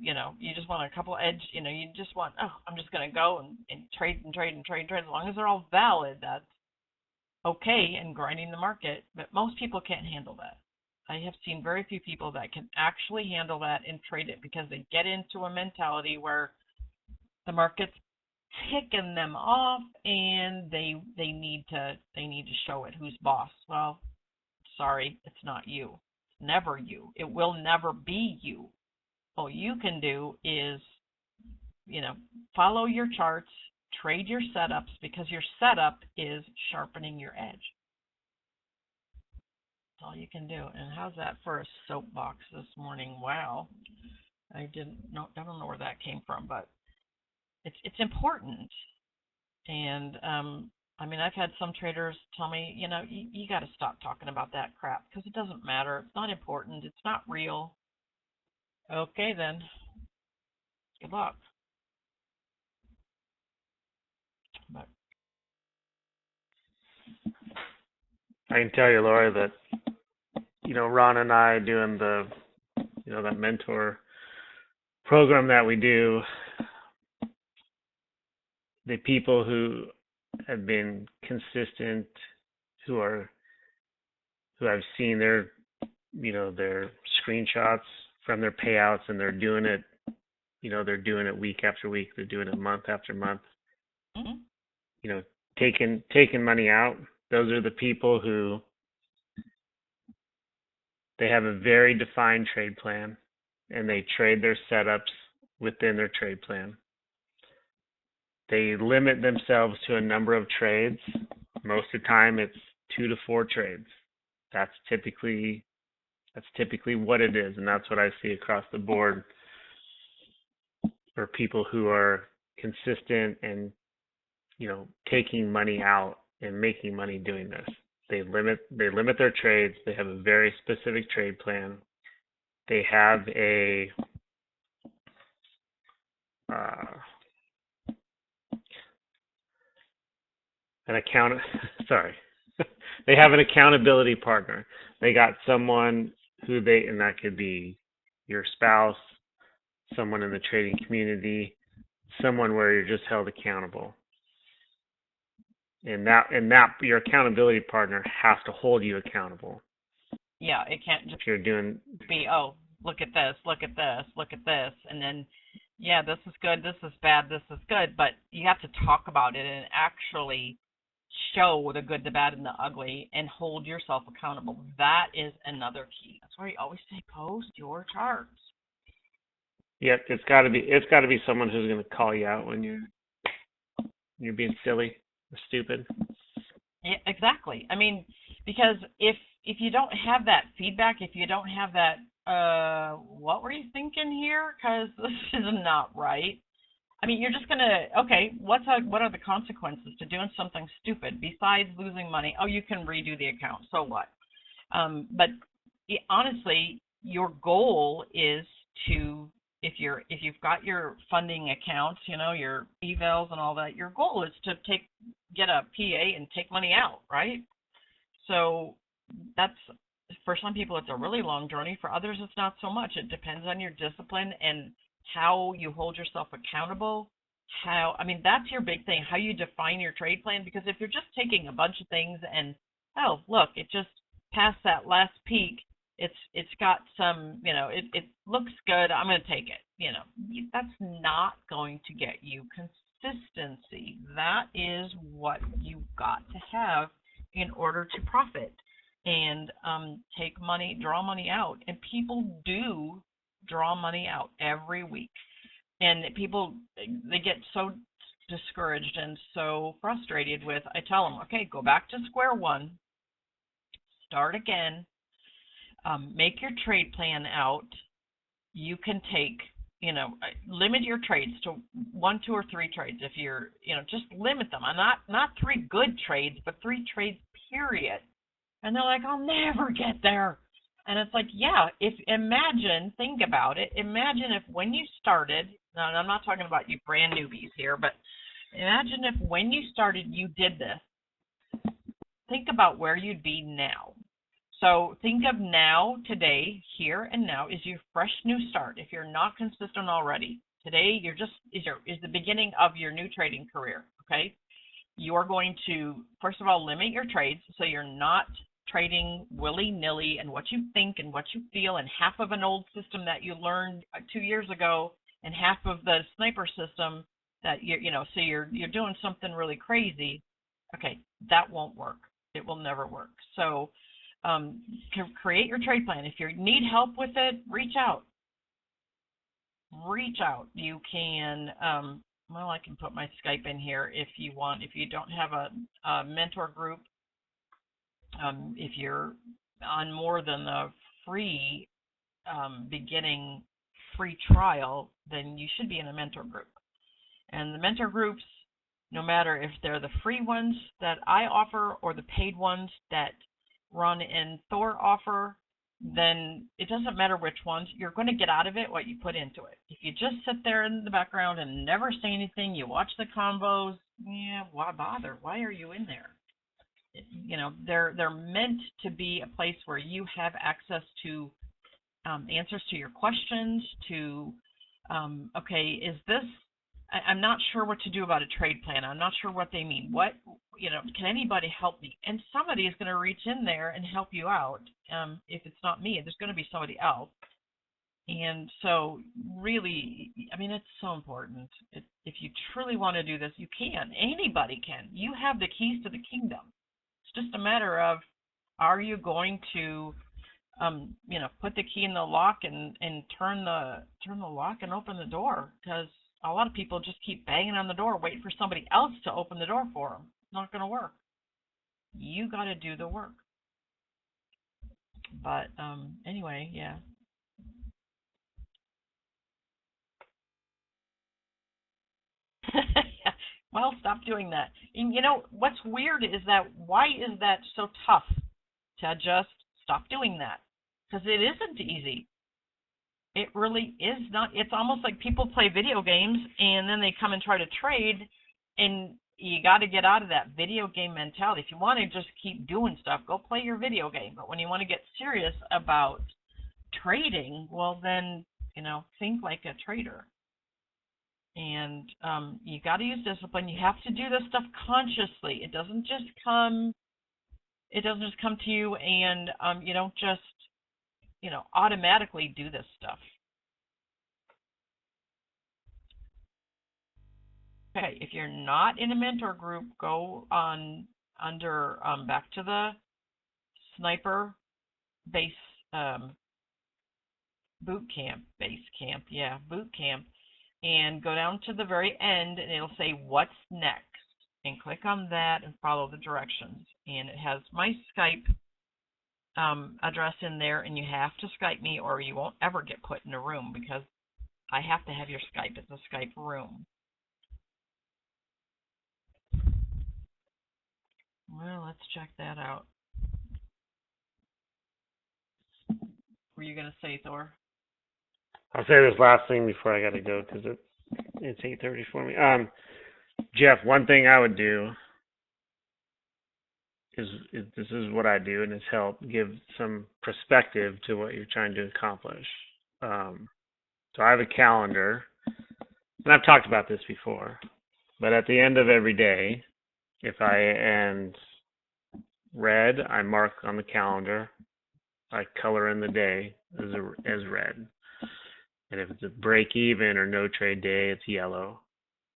Speaker 2: just want a couple edge, you just want, oh, I'm just going to go and trade and trade and trade and trade. As long as they're all valid, that's okay in grinding the market. But most people can't handle that. I have seen very few people that can actually handle that and trade it, because they get into a mentality where the market's ticking them off and they need to show it who's boss. Well, sorry, it's not you. It's never you. It will never be you. All you can do is, follow your charts, trade your setups, because your setup is sharpening your edge. That's all you can do. And how's that for a soapbox this morning? Wow. I don't know where that came from, but it's important. And I mean, I've had some traders tell me, you got to stop talking about that crap because it doesn't matter. It's not important. It's not real. Okay, then. Good luck. But
Speaker 1: I can tell you, Laura, that Ron and I doing that mentor program that we do, the people who have been consistent, who I've seen their screenshots from their payouts, and they're doing it, week after week, they're doing it month after month,
Speaker 2: mm-hmm.
Speaker 1: taking money out. Those are the people who they have a very defined trade plan and they trade their setups within their trade plan. They limit themselves to a number of trades. Most of the time it's 2 to 4 trades. That's typically what it is, and that's what I see across the board for people who are consistent and, taking money out and making money doing this. They limit their trades. They have a very specific trade plan. They have an account sorry. They have an accountability partner. They got someone and that could be your spouse, someone in the trading community, someone where you're just held accountable. And that your accountability partner has to hold you accountable.
Speaker 2: Yeah, it can't just
Speaker 1: if you're doing
Speaker 2: be, oh, look at this, look at this, look at this, and then, yeah, this is good, this is bad, this is good, but you have to talk about it and actually show the good, the bad, and the ugly, and hold yourself accountable. That is another key. That's why you always say post your charts.
Speaker 1: Yep, it's got to be someone who's going to call you out when you're being silly or stupid.
Speaker 2: Yeah, exactly. I mean, because if you don't have that feedback, if you don't have that, what were you thinking here? Because this is not right. I mean, you're just gonna, okay, what are the consequences to doing something stupid besides losing money? Oh, you can redo the account. So what? But honestly, your goal is to, if you've got your funding accounts, your evals and all that, your goal is to get a PA and take money out, right? So that's, for some people, it's a really long journey. For others, it's not so much. It depends on your discipline and how you hold yourself accountable. That's your big thing, how you define your trade plan. Because if you're just taking a bunch of things and, oh, look, it just passed that last peak, it's got some, it looks good, I'm going to take it. That's not going to get you consistency. That is what you've got to have in order to profit and draw money out. And people do draw money out every week. And people, they get so discouraged and so frustrated with, I tell them, okay, go back to square one, start again, make your trade plan out. You can take, limit your trades to 1, 2, or 3 trades. If you're, just limit them. And not 3 good trades, but 3 trades, period. And they're like, I'll never get there. And it's like, yeah, think about it. Imagine if when you started, now I'm not talking about you brand newbies here, but imagine if when you started you did this. Think about where you'd be now. So think of now, today, here and now is your fresh new start. If you're not consistent already, today is the beginning of your new trading career, okay? You're going to, first of all, limit your trades so you're not trading willy-nilly and what you think and what you feel and half of an old system that you learned 2 years ago and half of the sniper system that so you're doing something really crazy. Okay, that won't work. It will never work. So create your trade plan. If you need help with it, reach out. You can, I can put my Skype in here if you want. If you don't have a mentor group, if you're on more than the free beginning free trial, then you should be in a mentor group. And the mentor groups, no matter if they're the free ones that I offer or the paid ones that Ron and Thor offer, then it doesn't matter which ones. You're going to get out of it what you put into it. If you just sit there in the background and never say anything, you watch the combos, yeah, why bother? Why are you in there? They're meant to be a place where you have access to answers to your questions, to, okay, is this, I'm not sure what to do about a trade plan. I'm not sure what they mean. What, can anybody help me? And somebody is going to reach in there and help you out. If it's not me, there's going to be somebody else. And so really, it's so important. If you truly want to do this, you can. Anybody can. You have the keys to the kingdom. just a matter of, are you going to put the key in the lock and turn the lock and open the door? Because a lot of people just keep banging on the door, waiting for somebody else to open the door for them. It's not going to work. You got to do the work. But anyway, yeah. Well, stop doing that. And what's weird is that, why is that so tough to just stop doing that? Because it isn't easy. It really is not. It's almost like people play video games and then they come and try to trade, and you got to get out of that video game mentality. If you want to just keep doing stuff, go play your video game. But when you want to get serious about trading, well, then, think like a trader. And you got to use discipline. You have to do this stuff consciously. It doesn't just come to you, and you don't just automatically do this stuff. Okay, if you're not in a mentor group, go on under back to the sniper base boot camp, and go down to the very end, and it'll say what's next, and click on that and follow the directions. And it has my Skype address in there, and you have to Skype me or you won't ever get put in a room, because I have to have your Skype. It's a Skype room. Well, let's check that out. What were you going to say, Thor?
Speaker 1: I'll say this last thing before I got to go, because it's 8:30 for me. Jeff, one thing I would do is this is what I do, and it's help give some perspective to what you're trying to accomplish. So I have a calendar, and I've talked about this before, but at the end of every day, if I end red, I mark on the calendar. I color in the day as red. And if it's a break even or no trade day, it's yellow.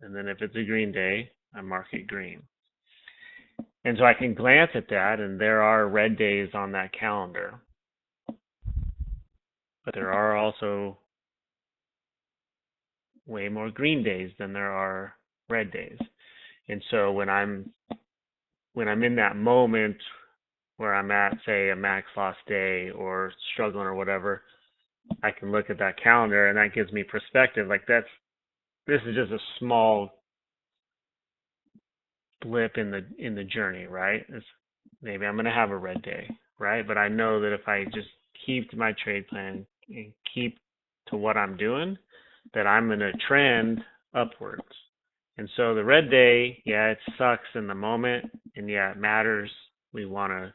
Speaker 1: And then if it's a green day, I mark it green. And so I can glance at that, and there are red days on that calendar. But there are also way more green days than there are red days. And so when I'm in that moment where I'm at, say, a max loss day or struggling or whatever, I can look at that calendar, and that gives me perspective. Like, this is just a small blip in the journey, right? Maybe I'm going to have a red day, right? But I know that if I just keep to my trade plan and keep to what I'm doing, that I'm going to trend upwards. And so the red day, yeah, it sucks in the moment, and yeah, it matters. We want to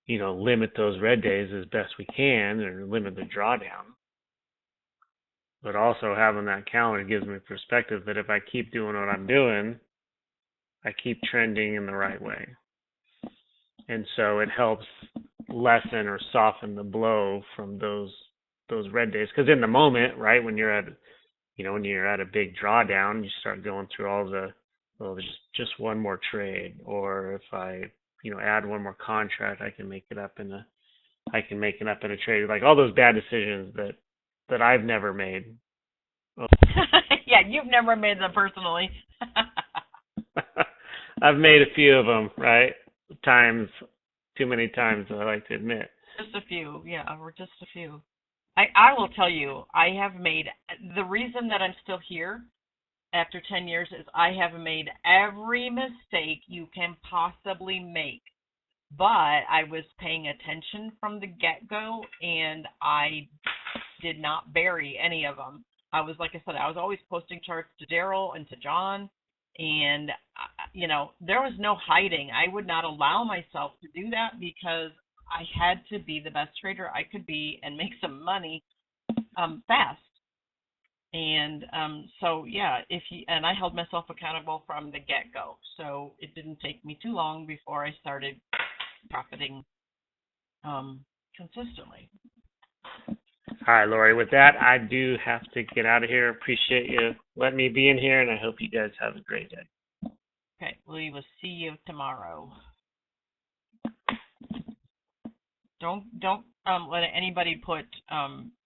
Speaker 1: limit those red days as best we can, or limit the drawdown. But also having that calendar gives me perspective that if I keep doing what I'm doing, I keep trending in the right way. And so it helps lessen or soften the blow from those red days. Because in the moment, right, when you're at a big drawdown, you start going through all there's just one more trade, or if I add one more contract, I can make it up in a trade. Like all those bad decisions that I've never made.
Speaker 2: Yeah, you've never made them personally.
Speaker 1: I've made a few of them, right? Too many times, I like to admit.
Speaker 2: Just a few, yeah, or just a few. I will tell you, I have made, the reason that I'm still here after 10 years is I have made every mistake you can possibly make. But I was paying attention from the get-go, and I did not bury any of them. I was, like I said, I was always posting charts to Daryl and to John, and, there was no hiding. I would not allow myself to do that because I had to be the best trader I could be and make some money fast. And so, yeah, and I held myself accountable from the get-go. So it didn't take me too long before I started profiting consistently.
Speaker 1: All right, Lori, with that, I do have to get out of here. Appreciate you letting me be in here, and I hope you guys have a great day.
Speaker 2: Okay, we will see you tomorrow. Don't let anybody put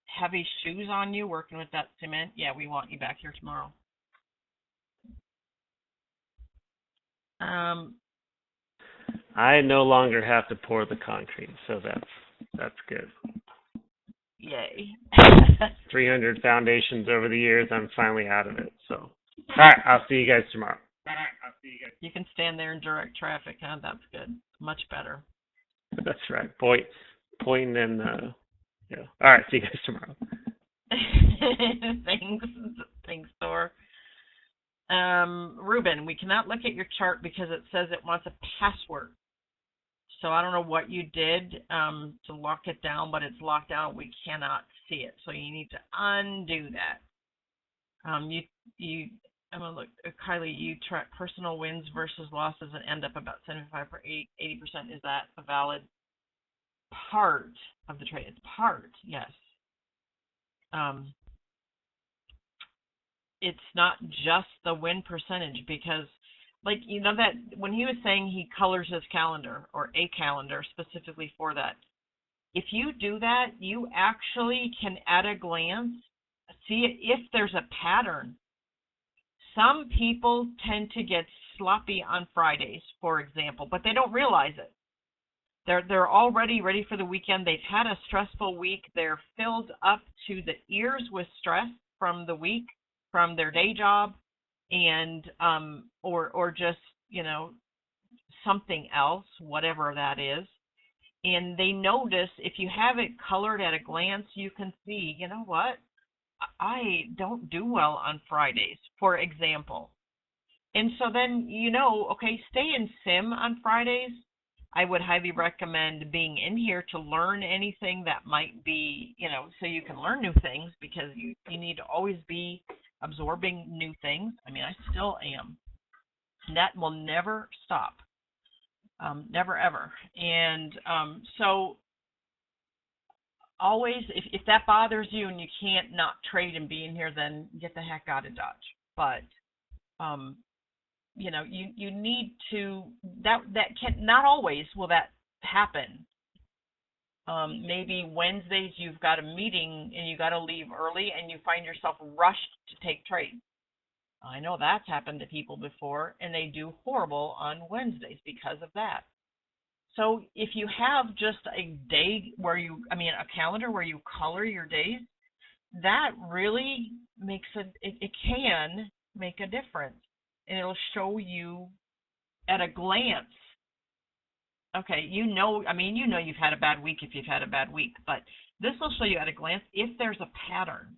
Speaker 2: heavy shoes on you working with that cement. Yeah, we want you back here tomorrow.
Speaker 1: I no longer have to pour the concrete, so that's good.
Speaker 2: Yay.
Speaker 1: 300 foundations over the years, I'm finally out of it. So, all right, I'll see you guys tomorrow.
Speaker 2: You can stand there in direct traffic, huh? That's good. Much better.
Speaker 1: That's right. Pointing and yeah. All right, see you guys tomorrow.
Speaker 2: Thanks, Thor. Ruben, we cannot look at your chart because it says it wants a password. So I don't know what you did to lock it down, but it's locked down. We cannot see it. So you need to undo that. I'm gonna look, Kylie. You track personal wins versus losses and end up about 75 or 80%. Is that a valid part of the trade? It's part, yes. It's not just the win percentage because, like, you know, that when he was saying he colors his calendar or a calendar specifically for that, if you do that, you actually can at a glance see if there's a pattern. Some people tend to get sloppy on Fridays, for example, but they don't realize it. They're already ready for the weekend. They've had a stressful week. They're filled up to the ears with stress from the week, from their day job, and or just, you know, something else, whatever that is. And they notice if you have it colored at a glance, you can see, you know what? I don't do well on Fridays, for example. And so then, you know, okay, stay in sim on Fridays. I would highly recommend being in here to learn anything that might be, you know, so you can learn new things, because you need to always be absorbing new things. I mean, I still am. And that will never stop. Never, ever. And so always, if that bothers you and you can't not trade and be in here, then get the heck out of Dodge. But you know, you need to, that can, not always will that happen. Maybe Wednesdays you've got a meeting and you got to leave early and you find yourself rushed to take trades. I know that's happened to people before, and they do horrible on Wednesdays because of that. So if you have just a day where you, I mean, a calendar where you color your days, that really makes it can make a difference. And it'll show you at a glance. Okay, you know, I mean, you know you've had a bad week if you've had a bad week, but this will show you at a glance if there's a pattern.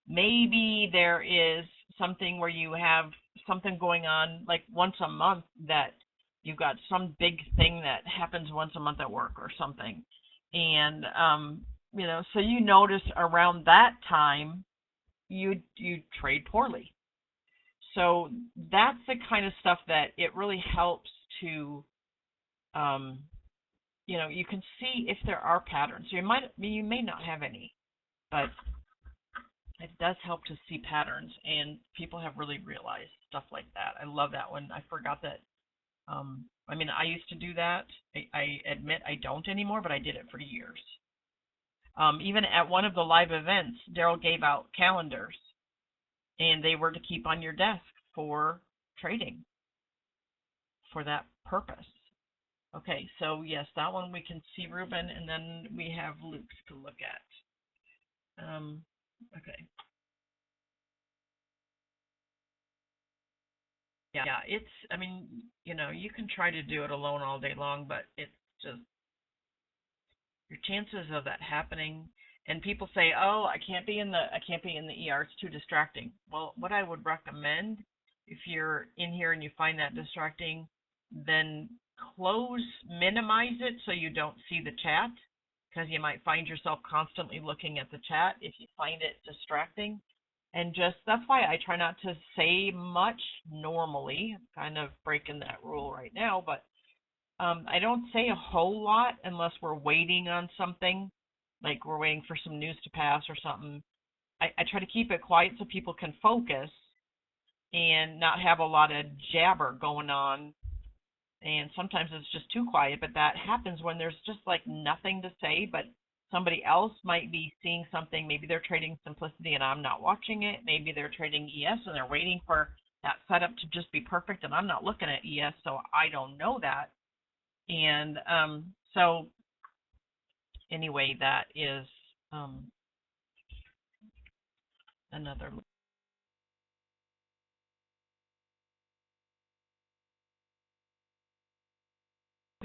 Speaker 2: Maybe there is something where you have something going on like once a month, that you've got some big thing that happens once a month at work or something. And, you know, so you notice around that time you trade poorly. So that's the kind of stuff that it really helps to, you know, you can see if there are patterns. You may not have any, but it does help to see patterns, and people have really realized stuff like that. I love that one. I forgot that. I mean, I used to do that. I admit I don't anymore, but I did it for years. Even at one of the live events, Daryl gave out calendars, and they were to keep on your desk for trading for that purpose. Okay, so yes, that one we can see, Ruben, and then we have Luke's to look at. Okay. Yeah, it's, I mean, you know, you can try to do it alone all day long, but it's just, your chances of that happening, and people say, oh, I can't be in the ER, it's too distracting. Well, what I would recommend, if you're in here and you find that distracting, then minimize it so you don't see the chat, because you might find yourself constantly looking at the chat if you find it distracting. And just, that's why I try not to say much normally. I'm kind of breaking that rule right now, but I don't say a whole lot unless we're waiting on something, like we're waiting for some news to pass or something. I try to keep it quiet so people can focus and not have a lot of jabber going on And sometimes it's just too quiet, but that happens when there's just like nothing to say, but somebody else might be seeing something. Maybe they're trading simplicity and I'm not watching it. Maybe they're trading ES and they're waiting for that setup to just be perfect and I'm not looking at ES, so I don't know that. And so anyway, that is another.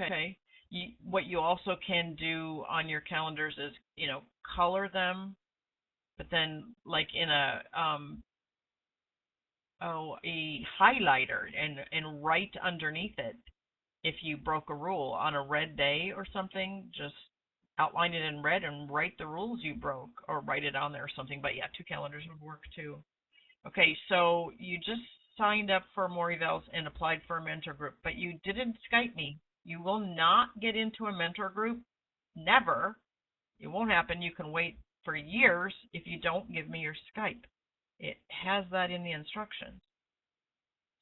Speaker 2: Okay. What you also can do on your calendars is, color them, but then like in a highlighter and write underneath it. If you broke a rule on a red day or something, just outline it in red and write the rules you broke or write it on there or something. But yeah, 2 calendars would work too. Okay, so you just signed up for more evals and applied for a mentor group, but you didn't Skype me. You will not get into a mentor group. Never. It won't happen. You can wait for years if you don't give me your Skype. It has that in the instructions.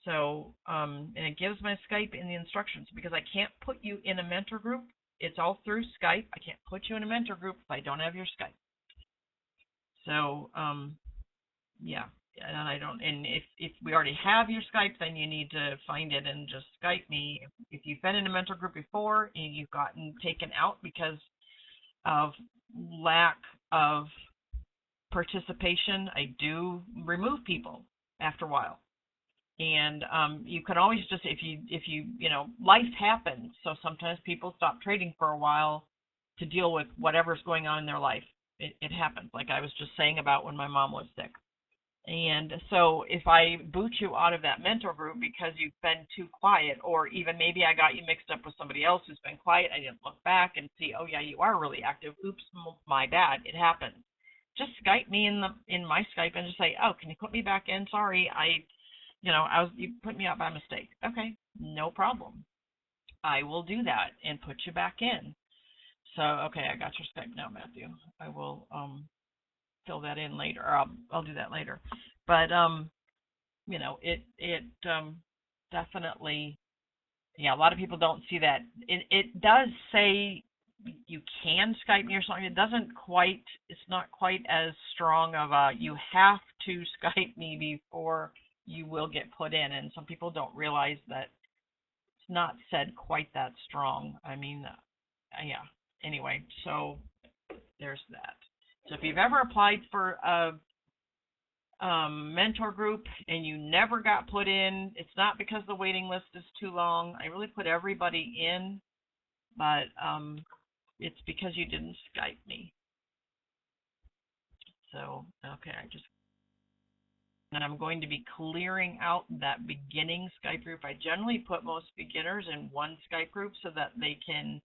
Speaker 2: So, and it gives my Skype in the instructions because I can't put you in a mentor group. It's all through Skype. I can't put you in a mentor group if I don't have your Skype. So, yeah, and I don't. And if we already have your Skype, then you need to find it and just Skype me. If you've been in a mentor group before and you've gotten taken out because of lack of participation, I do remove people after a while. And you can always just, if you life happens, so sometimes people stop trading for a while to deal with whatever's going on in their life. It happens, like I was just saying about when my mom was sick. And so if I boot you out of that mentor group because you've been too quiet, or even maybe I got you mixed up with somebody else who's been quiet, I didn't look back and see, oh yeah, you are really active. Oops, my bad. It happened. Just Skype me in my Skype and just say, oh, can you put me back in? Sorry, you put me out by mistake. Okay, no problem. I will do that and put you back in. So okay, I got your Skype now, Matthew. I will fill that in later. Or I'll do that later. But it definitely, yeah, a lot of people don't see that. It does say you can Skype me or something. It's not quite as strong of a you have to Skype me before you will get put in, and some people don't realize that it's not said quite that strong. I mean, yeah. Anyway, so there's that. So if you've ever applied for a mentor group and you never got put in, it's not because the waiting list is too long. I really put everybody in, but it's because you didn't Skype me. So, okay, and I'm going to be clearing out that beginning Skype group. I generally put most beginners in one Skype group so that they can,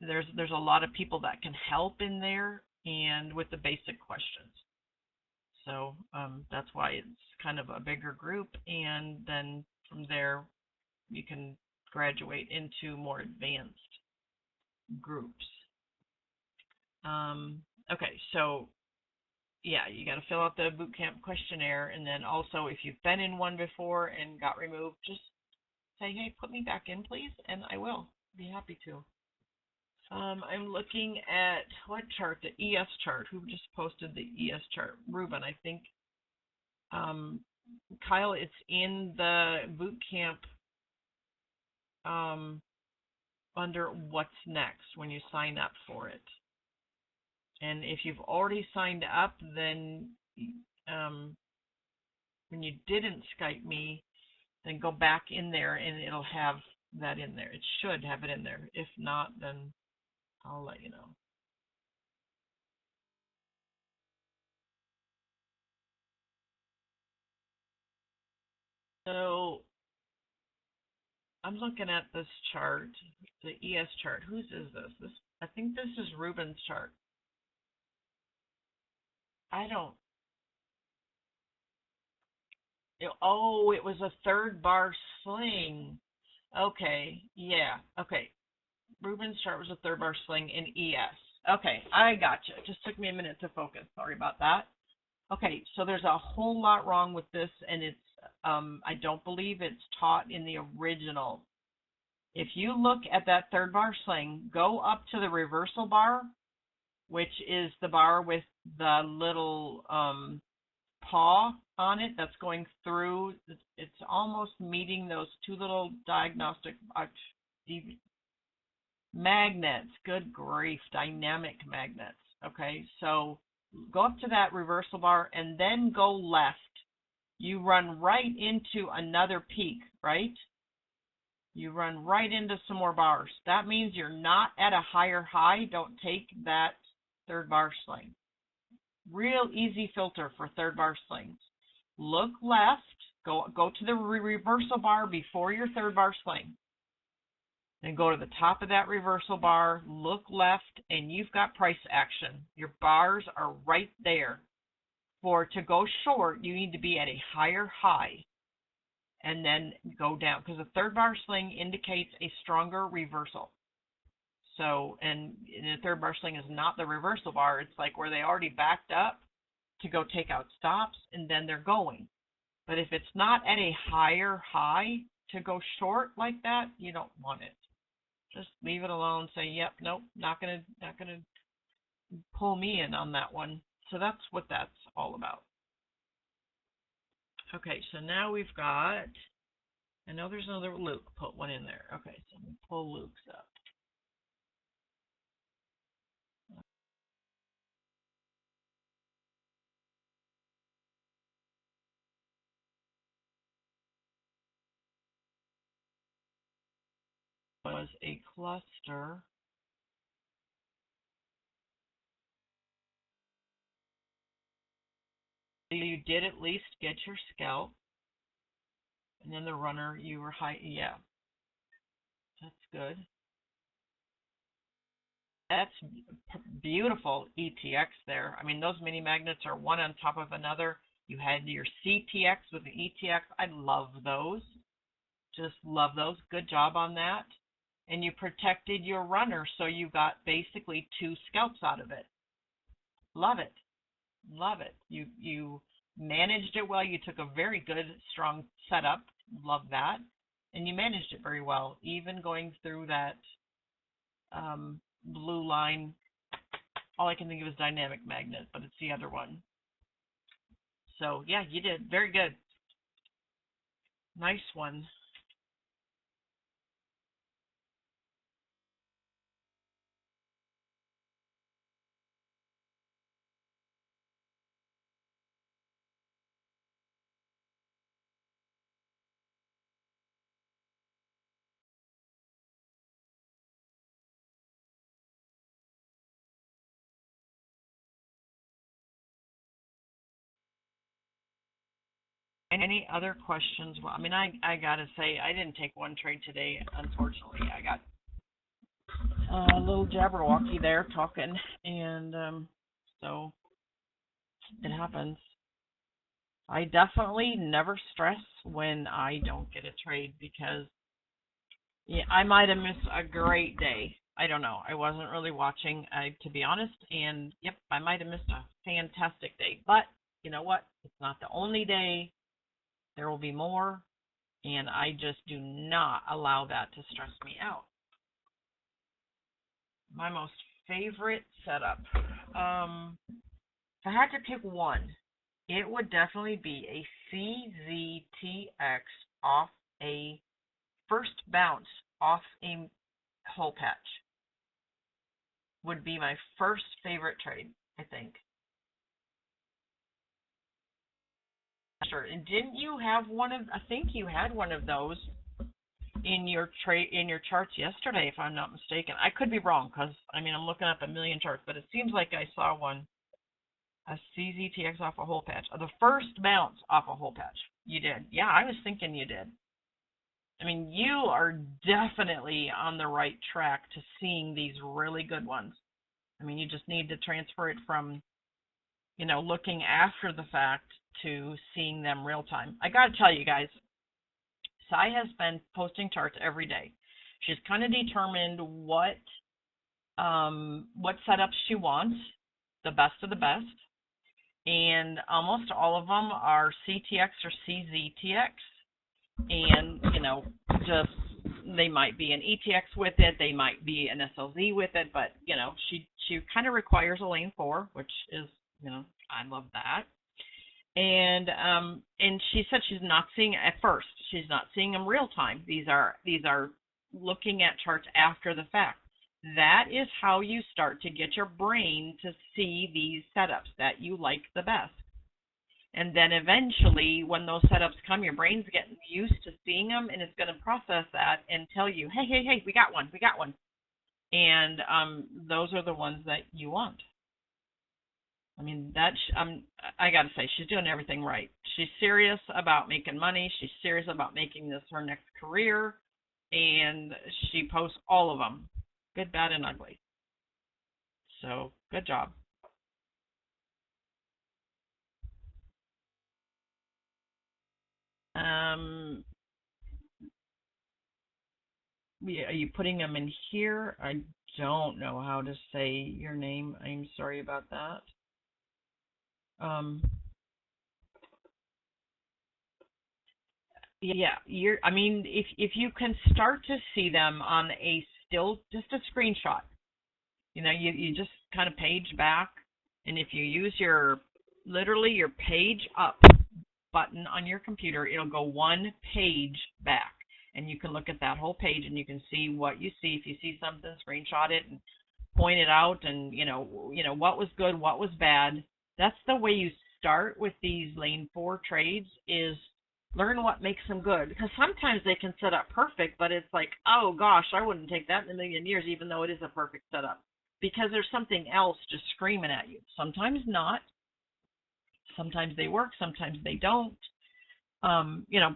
Speaker 2: there's a lot of people that can help in there and with the basic questions. So that's why it's kind of a bigger group, and then from there you can graduate into more advanced groups. Okay, so yeah, you got to fill out the boot camp questionnaire, and then also if you've been in one before and got removed, just say, hey, put me back in, please, and I will be happy to. I'm looking at what chart? The ES chart. Who just posted the ES chart? Ruben, I think. Kyle, it's in the boot camp under what's next when you sign up for it. And if you've already signed up, then when you didn't Skype me, then go back in there and it'll have that in there. It should have it in there. If not, then I'll let you know. So I'm looking at this chart, the ES chart. Whose is this? I think this is Ruben's chart. I don't. Oh, it was a third bar swing. Okay, yeah. Okay, Ruben's chart was a third bar swing in ES. Okay, I gotcha. It just took me a minute to focus. Sorry about that. Okay, so there's a whole lot wrong with this, and it's I don't believe it's taught in the original If you look at that third bar sling, go up to the reversal bar, which is the bar with the little paw on it that's going through. It's almost meeting those two little diagnostic magnets. Good grief, dynamic magnets. Okay, so go up to that reversal bar and then go left. You run right into another peak, right? You run right into some more bars. That means you're not at a higher high. Don't take that third bar sling. Real easy filter for third bar slings. Look left. Go to the reversal bar before your third bar sling. Then go to the top of that reversal bar, look left, and you've got price action. Your bars are right there. To go short, you need to be at a higher high and then go down, because the third bar sling indicates a stronger reversal. So, and the third bar sling is not the reversal bar. It's like where they already backed up to go take out stops and then they're going. But if it's not at a higher high to go short like that, you don't want it. Just leave it alone. Say, yep, nope, not gonna pull me in on that one. So that's what that's all about. Okay, so now we've got, I know there's another Luke, put one in there. Okay, so I'm going to pull Luke's up. Was a cluster. You did at least get your scalp. And then the runner, you were high. Yeah, that's good. That's beautiful ETX there. I mean, those mini magnets are one on top of another. You had your CTX with the ETX. I love those. Just love those. Good job on that. And you protected your runner, so you got basically 2 scalps out of it. Love it. Love it. You managed it well. You took a very good, strong setup. Love that. And you managed it very well, even going through that blue line. All I can think of is dynamic magnet, but it's the other one. So, yeah, you did. Very good. Nice one. Any other questions? Well, I mean, I got to say, I didn't take one trade today, unfortunately. I got a little Jabberwocky there talking, and so it happens. I definitely never stress when I don't get a trade, because yeah, I might have missed a great day. I don't know. I wasn't really watching, to be honest, and yep, I might have missed a fantastic day. But you know what? It's not the only day. There will be more, and I just do not allow that to stress me out. My most favorite setup. If I had to pick one, it would definitely be a CZTX off a first bounce off a hole patch. Would be my first favorite trade, I think. Sure. And didn't you have one of? I think you had one of those in your charts yesterday, if I'm not mistaken. I could be wrong, because I mean I'm looking up a million charts, but it seems like I saw one, a CZTX off a hole patch, the first bounce off a hole patch. You did, yeah. I was thinking you did. I mean, you are definitely on the right track to seeing these really good ones. I mean, you just need to transfer it from, looking after the fact to seeing them real time. I got to tell you guys, Sai has been posting charts every day. She's kind of determined what setups she wants, the best of the best, and almost all of them are CTX or CZTX, and just They might be an ETX with it, they might be an SLZ with it, but she kind of requires a lane 4, which is, I love that. And she said she's not seeing at first. She's not seeing them real time. These are looking at charts after the fact. That is how you start to get your brain to see these setups that you like the best. And then eventually, when those setups come, your brain's getting used to seeing them, and it's going to process that and tell you, hey, we got one. And those are the ones that you want. I mean, I got to say, she's doing everything right. She's serious about making money. She's serious about making this her next career. And she posts all of them, good, bad, and ugly. So, good job. Are you putting them in here? I don't know how to say your name. I'm sorry about that. Yeah, if you can start to see them on just a screenshot, you just kind of page back, and if you use literally your page up button on your computer, it'll go one page back, and you can look at that whole page, and you can see what you see. If you see something, screenshot it and point it out, and what was good, what was bad. That's the way you start with these lane 4 trades, is learn what makes them good, because sometimes they can set up perfect, but it's like, oh gosh, I wouldn't take that in a million years, even though it is a perfect setup, because there's something else just screaming at you. Sometimes not. Sometimes they work, sometimes they don't.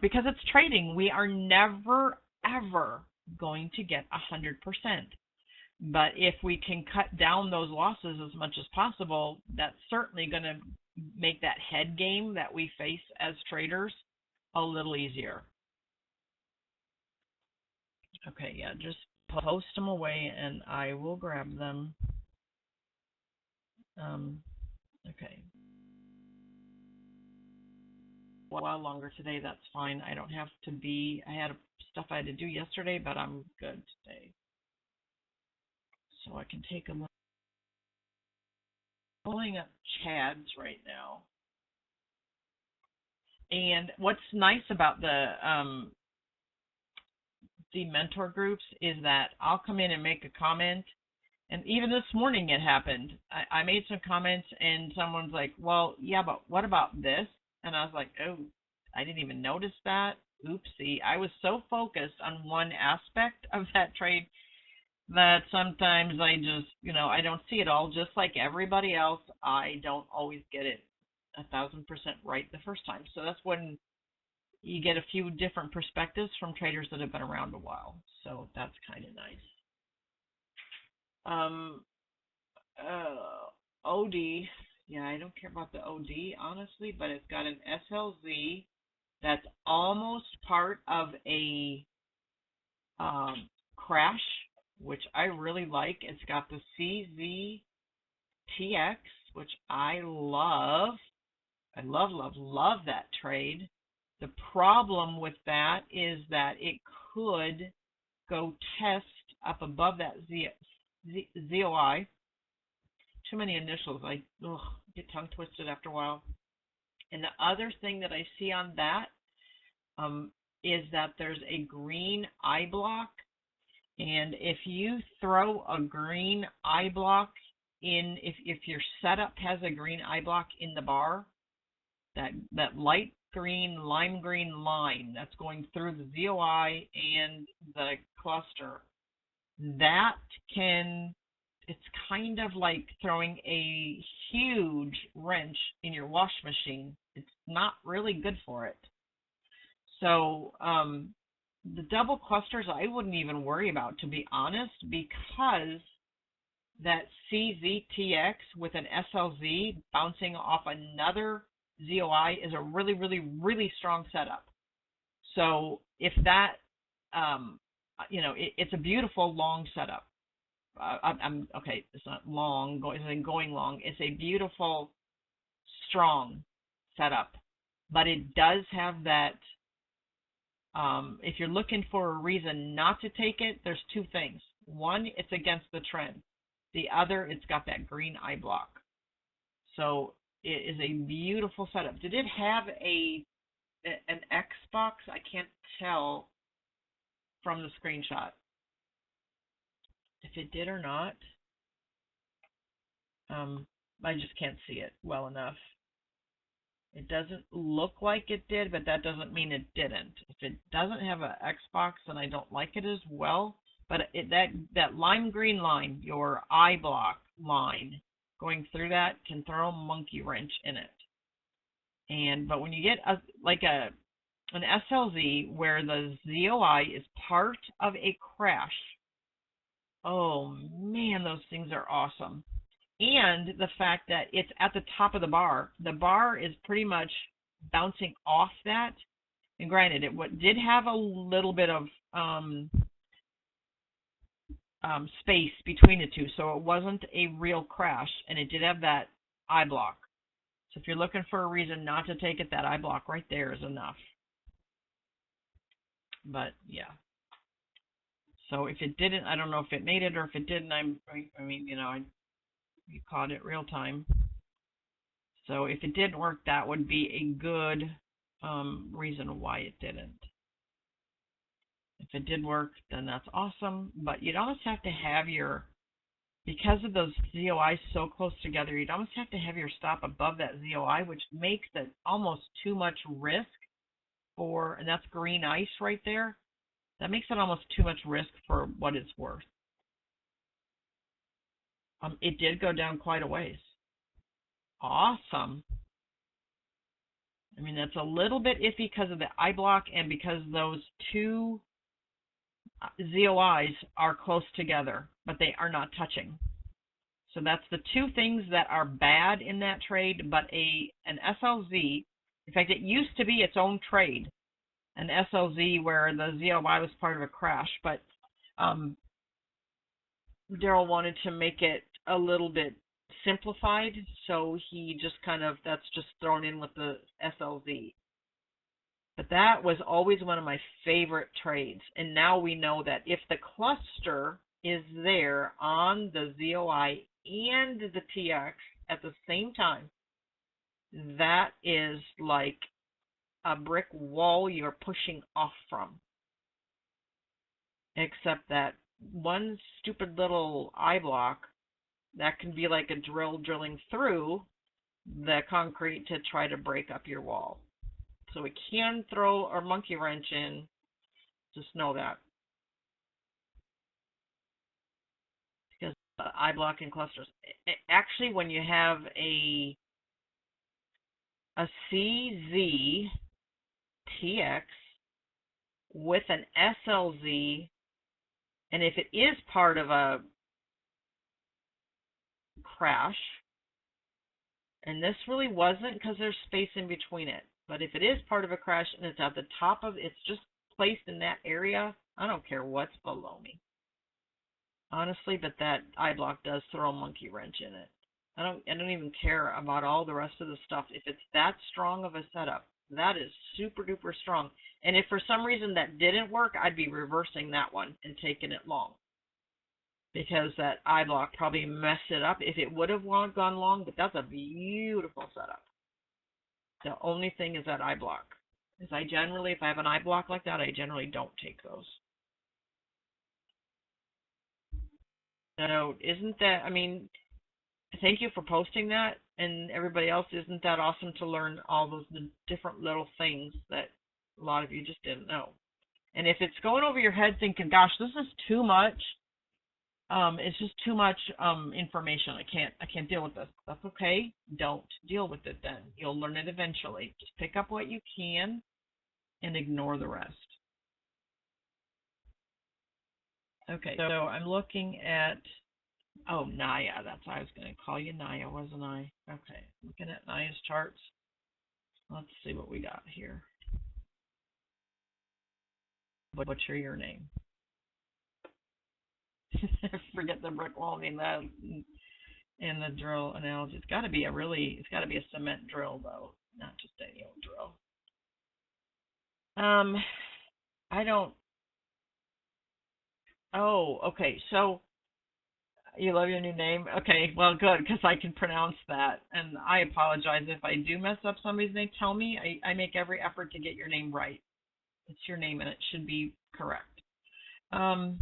Speaker 2: Because it's trading, we are never ever going to get 100%. But if we can cut down those losses as much as possible, that's certainly going to make that head game that we face as traders a little easier. Okay, yeah, just post them away and I will grab them. Okay. A while longer today, that's fine. I don't have to be, I had stuff I had to do yesterday, but I'm good today. So I can take a look. Pulling up Chad's right now. And what's nice about the mentor groups is that I'll come in and make a comment, and even this morning it happened. I made some comments and someone's like, well, yeah, but what about this? And I was like, oh, I didn't even notice that. Oopsie. I was so focused on one aspect of that trade that sometimes I just, I don't see it all. Just like everybody else, I don't always get it 1,000% right the first time. So that's when you get a few different perspectives from traders that have been around a while. So that's kind of nice. OD, yeah, I don't care about the OD, honestly, but it's got an SLZ that's almost part of a crash, which I really like. It's got the CZTX, which I love. I love that trade. The problem with that is that it could go test up above that ZOI. Too many initials. I get tongue twisted after a while. And the other thing that I see on that is that there's a green eye block. And if you throw a green eye block in, if your setup has a green eye block in the bar, that light green, lime green line that's going through the ZOI and the cluster, it's kind of like throwing a huge wrench in your wash machine. It's not really good for it. So the double clusters I wouldn't even worry about, to be honest, because that CZTX with an SLZ bouncing off another ZOI is a really, really, really strong setup. So if that, it's a beautiful long setup. Okay, it's not long, going long. It's a beautiful, strong setup, but it does have that If you're looking for a reason not to take it, there's two things. One, it's against the trend. The other, it's got that green eye block. So it is a beautiful setup. Did it have an Xbox? I can't tell from the screenshot if it did or not. I just can't see it well enough. It doesn't look like it did, but that doesn't mean it didn't. If it doesn't have an Xbox, then I don't like it as well. But that lime green line, your eye block line, going through that can throw a monkey wrench in it. But when you get an SLZ where the ZOI is part of a crash, oh man, those things are awesome. And the fact that it's at the top of the bar is pretty much bouncing off that. And granted, it did have a little bit of space between the two, so it wasn't a real crash, and it did have that eye block. So if you're looking for a reason not to take it, that eye block right there is enough. But yeah. So if it didn't, I don't know if it made it or if it didn't. I mean, you caught it real time. So if it didn't work, that would be a good reason why it didn't. If it did work, then that's awesome. But you'd almost have to have because of those ZOIs so close together, you'd almost have to have your stop above that ZOI, which makes it almost too much risk and that's green ice right there. That makes it almost too much risk for what it's worth. It did go down quite a ways. Awesome. I mean, that's a little bit iffy because of the eye block and because those two ZOIs are close together, but they are not touching. So that's the two things that are bad in that trade, but an SLZ, in fact, it used to be its own trade, an SLZ where the ZOI was part of a crash, but Daryl wanted to make it a little bit simplified, so he just that's just thrown in with the SLZ. But that was always one of my favorite trades, and now we know that if the cluster is there on the ZOI and the TX at the same time, that is like a brick wall you're pushing off from. Except that one stupid little eye block, that can be like a drill drilling through the concrete to try to break up your wall. So it can throw a monkey wrench in. Just know that. Because eye block and clusters. Actually, when you have a CZ TX with an SLZ, and if it is part of a crash, and this really wasn't because there's space in between it, but if it is part of a crash and it's at the top of it's just placed in that area, I don't care what's below me. Honestly, but that eye block does throw a monkey wrench in it. I don't even care about all the rest of the stuff. If it's that strong of a setup, that is super duper strong. And if for some reason that didn't work, I'd be reversing that one and taking it long. Because that eye block probably messed it up if it would have gone long, but that's a beautiful setup. The only thing is that eye block. Is if I have an eye block like that, I generally don't take those. So isn't that, thank you for posting that, and everybody else, isn't that awesome to learn all those different little things that a lot of you just didn't know? And if it's going over your head thinking, gosh, this is too much, it's just too much information. I can't deal with this. That's okay. Don't deal with it then. You'll learn it eventually. Just pick up what you can and ignore the rest. Okay, so I'm looking at, Naya. That's why I was going to call you Naya, wasn't I? Okay, looking at Naya's charts. Let's see what we got here. Butcher your name. Forget the brick wall. That and the drill analogy. It's got to be a cement drill though, not just any old drill. I don't. Oh, okay. So you love your new name? Okay, well, good, because I can pronounce that. And I apologize if I do mess up somebody's name. Tell me. I make every effort to get your name right. It's your name and it should be correct. Um,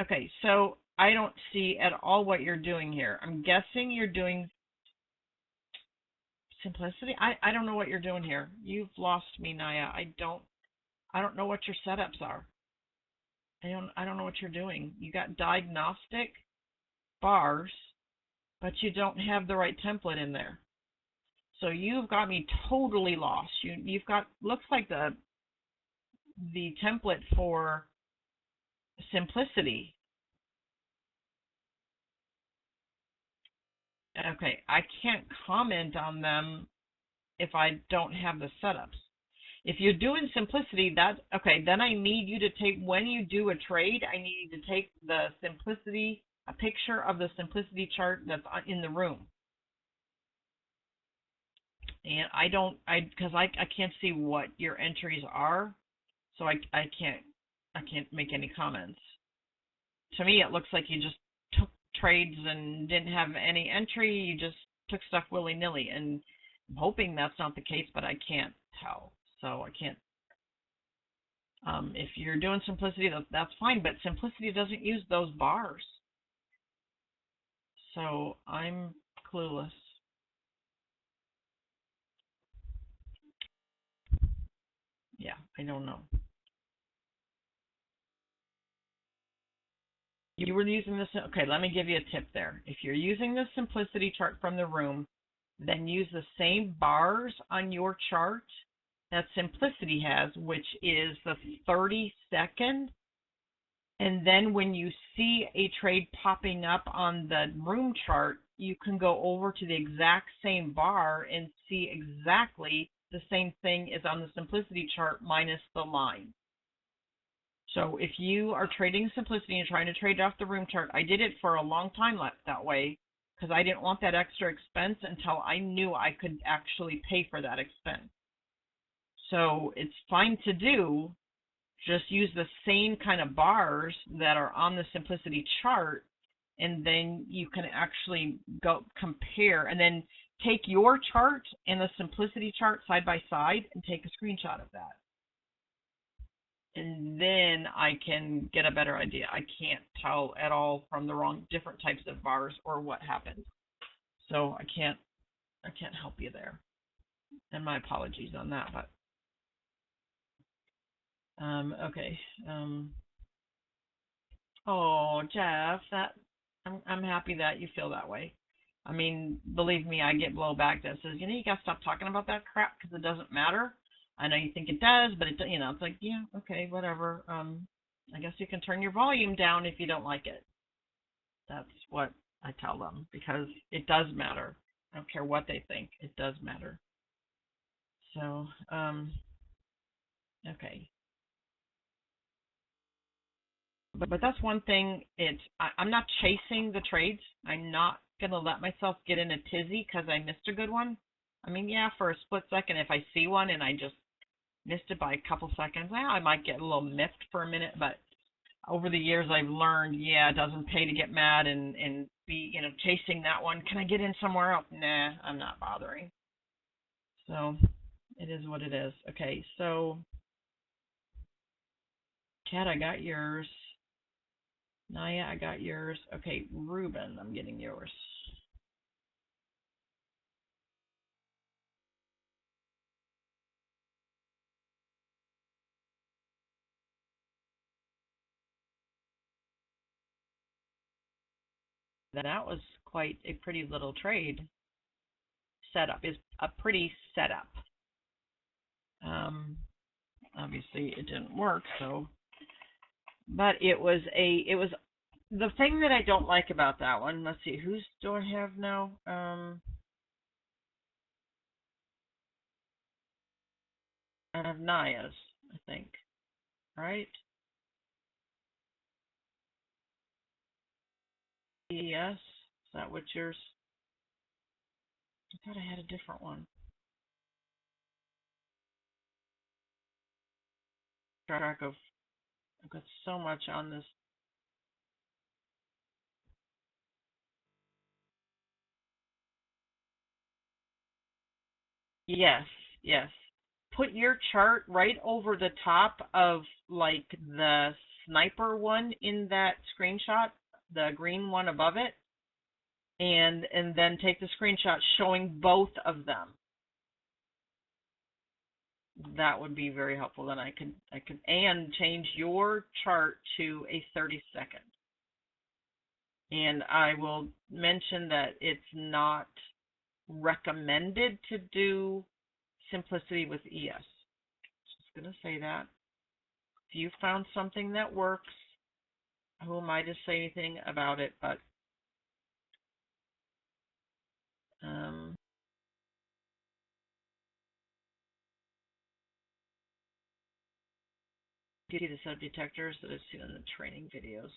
Speaker 2: okay, so I don't see at all what you're doing here. I'm guessing you're doing simplicity. I don't know what you're doing here. You've lost me, Naya. I don't know what your setups are. I don't know what you're doing. You got diagnostic bars, but you don't have the right template in there. So you've got me totally lost. You've got looks like the template for simplicity. Okay, I can't comment on them if I don't have the setups. If you're doing simplicity, that's okay. Then I need you to take, when you do a trade, I need you to take the simplicity, a picture of the simplicity chart that's in the room. And because I can't see what your entries are, so I can't make any comments. To me, it looks like you just took trades and didn't have any entry. You just took stuff willy nilly, and I'm hoping that's not the case, but I can't tell. So I can't. If you're doing simplicity, that's fine, but simplicity doesn't use those bars. So I'm clueless. Yeah, I don't know. You were using this. Okay, let me give you a tip there. If you're using the simplicity chart from the room, then use the same bars on your chart that simplicity has, which is the 30-second. And then when you see a trade popping up on the room chart, you can go over to the exact same bar and see exactly the same thing as on the simplicity chart minus the line. So if you are trading simplicity and trying to trade off the room chart, I did it for a long time that way because I didn't want that extra expense until I knew I could actually pay for that expense. So it's fine to do, just use the same kind of bars that are on the simplicity chart, and then you can actually go compare and then take your chart and the simplicity chart side by side and take a screenshot of that. And then I can get a better idea. I can't tell at all from the different types of bars or what happened. So I can't help you there. And my apologies on that, but okay. Oh, Jeff, I'm happy that you feel that way. I mean, believe me, I get blowback that says, you gotta stop talking about that crap because it doesn't matter. I know you think it does, but it's like, yeah, okay, whatever. I guess you can turn your volume down if you don't like it. That's what I tell them because it does matter. I don't care what they think. It does matter. So, okay. But that's one thing. I'm not chasing the trades. I'm not gonna let myself get in a tizzy because I missed a good one. I mean, yeah, for a split second, if I see one and I just missed it by a couple seconds, I might get a little miffed for a minute. But over the years, I've learned, yeah, it doesn't pay to get mad and be, chasing that one. Can I get in somewhere else? Nah, I'm not bothering. So it is what it is. Okay, so Kat, I got yours. Naya, I got yours. Okay, Ruben, I'm getting yours. That was quite a pretty little trade. Setup is a pretty setup. Obviously it didn't work, so, but it was the thing that I don't like about that one. Let's see, whose do I have now? I have Naya's, I think, right? Yes, is that what yours? I thought I had a different one. track of, I've got so much on this. Yes, yes. Put your chart right over the top of like the sniper one in that screenshot, the green one above it, and then take the screenshot showing both of them. That would be very helpful. Then I could and change your chart to a 30-second. And I will mention that it's not recommended to do simplicity with ES. Just going to say that. If you found something that works, who am I to say anything about it? But see the sub-detectors that I've seen in the training videos.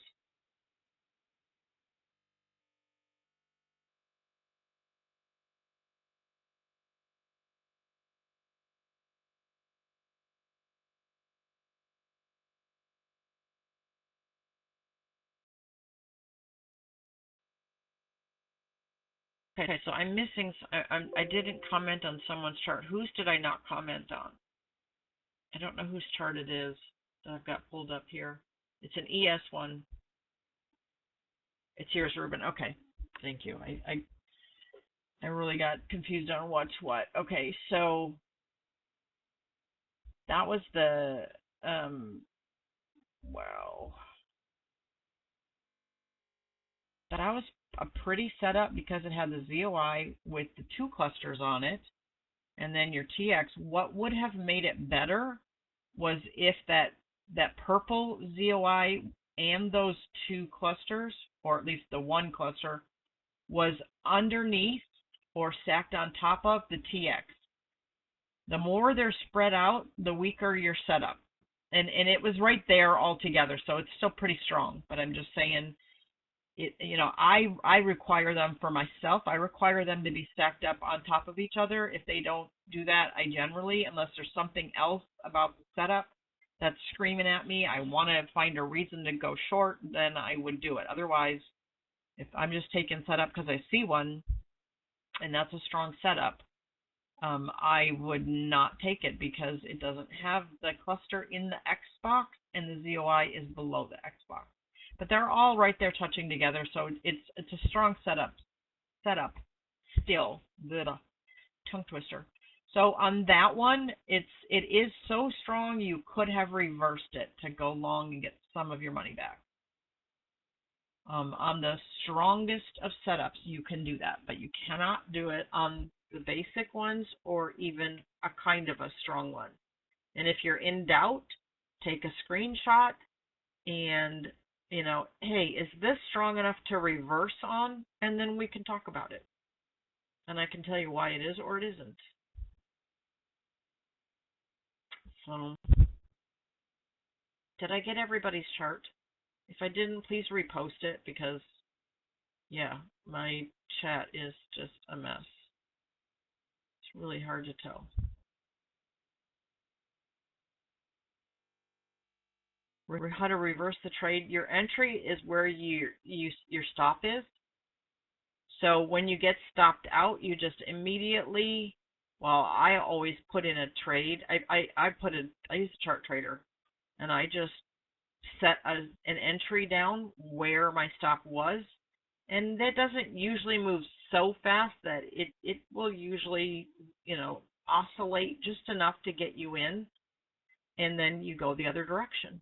Speaker 2: Okay, so I'm missing. I didn't comment on someone's chart. Whose did I not comment on? I don't know whose chart it is that I've got pulled up here. It's an ES one. It's yours, Ruben. Okay, thank you. I really got confused on what's what. Okay, so that was the wow. That was a pretty setup because it had the ZOI with the 2 clusters on it, and then your TX. What would have made it better was if that purple ZOI and those 2 clusters, or at least the 1 cluster, was underneath or stacked on top of the TX. The more they're spread out, the weaker your setup. And it was right there all together, so it's still pretty strong. But I'm just saying, I require them for myself. I require them to be stacked up on top of each other. If they don't do that, I generally, unless there's something else about the setup that's screaming at me, I want to find a reason to go short, then I would do it. Otherwise, if I'm just taking setup because I see one, and that's a strong setup, I would not take it because it doesn't have the cluster in the X box, and the ZOI is below the X box. But they're all right there touching together, so it's a strong setup still. The tongue twister. So on that one, it is so strong you could have reversed it to go long and get some of your money back. On the strongest of setups, you can do that, but you cannot do it on the basic ones or even a kind of a strong one. And if you're in doubt, take a screenshot and, hey, is this strong enough to reverse on? And then we can talk about it. And I can tell you why it is or it isn't. So, did I get everybody's chart? If I didn't, please repost it because, yeah, my chat is just a mess. It's really hard to tell. How to reverse the trade. Your entry is where your stop is. So when you get stopped out, you just immediately, well, I always put in a trade. I use a chart trader, and I just set an entry down where my stop was, and that doesn't usually move so fast that it will usually, oscillate just enough to get you in, and then you go the other direction.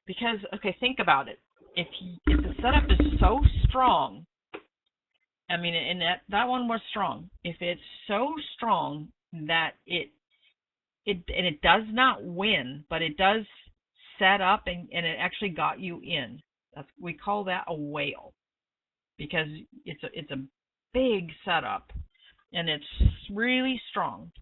Speaker 2: Because, okay, think about it. If the setup is so strong, I mean, and that one was strong. If it's so strong that it does not win, but it does set up and it actually got you in, we call that a whale, because it's a big setup and it's really strong.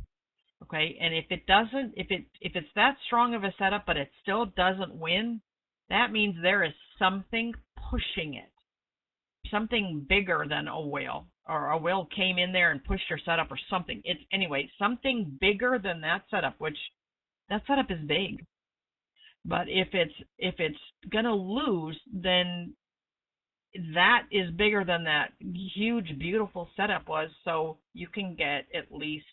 Speaker 2: Okay, and if it's that strong of a setup but it still doesn't win, that means there is something pushing it. Something bigger than a whale, or a whale came in there and pushed your setup or something. Anyway, something bigger than that setup, which that setup is big. But if it's gonna lose, then that is bigger than that huge, beautiful setup was. So you can get at least,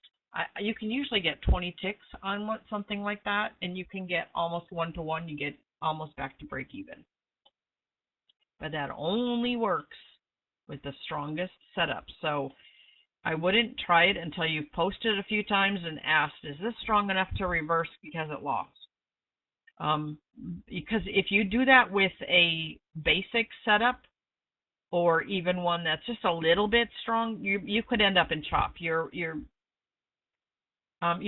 Speaker 2: you can usually get 20 ticks on something like that, and you can get almost 1-to-1. You get almost back to break even. But that only works with the strongest setup. So I wouldn't try it until you've posted a few times and asked, is this strong enough to reverse because it lost? Because if you do that with a basic setup, or even one that's just a little bit strong, you could end up in chop. You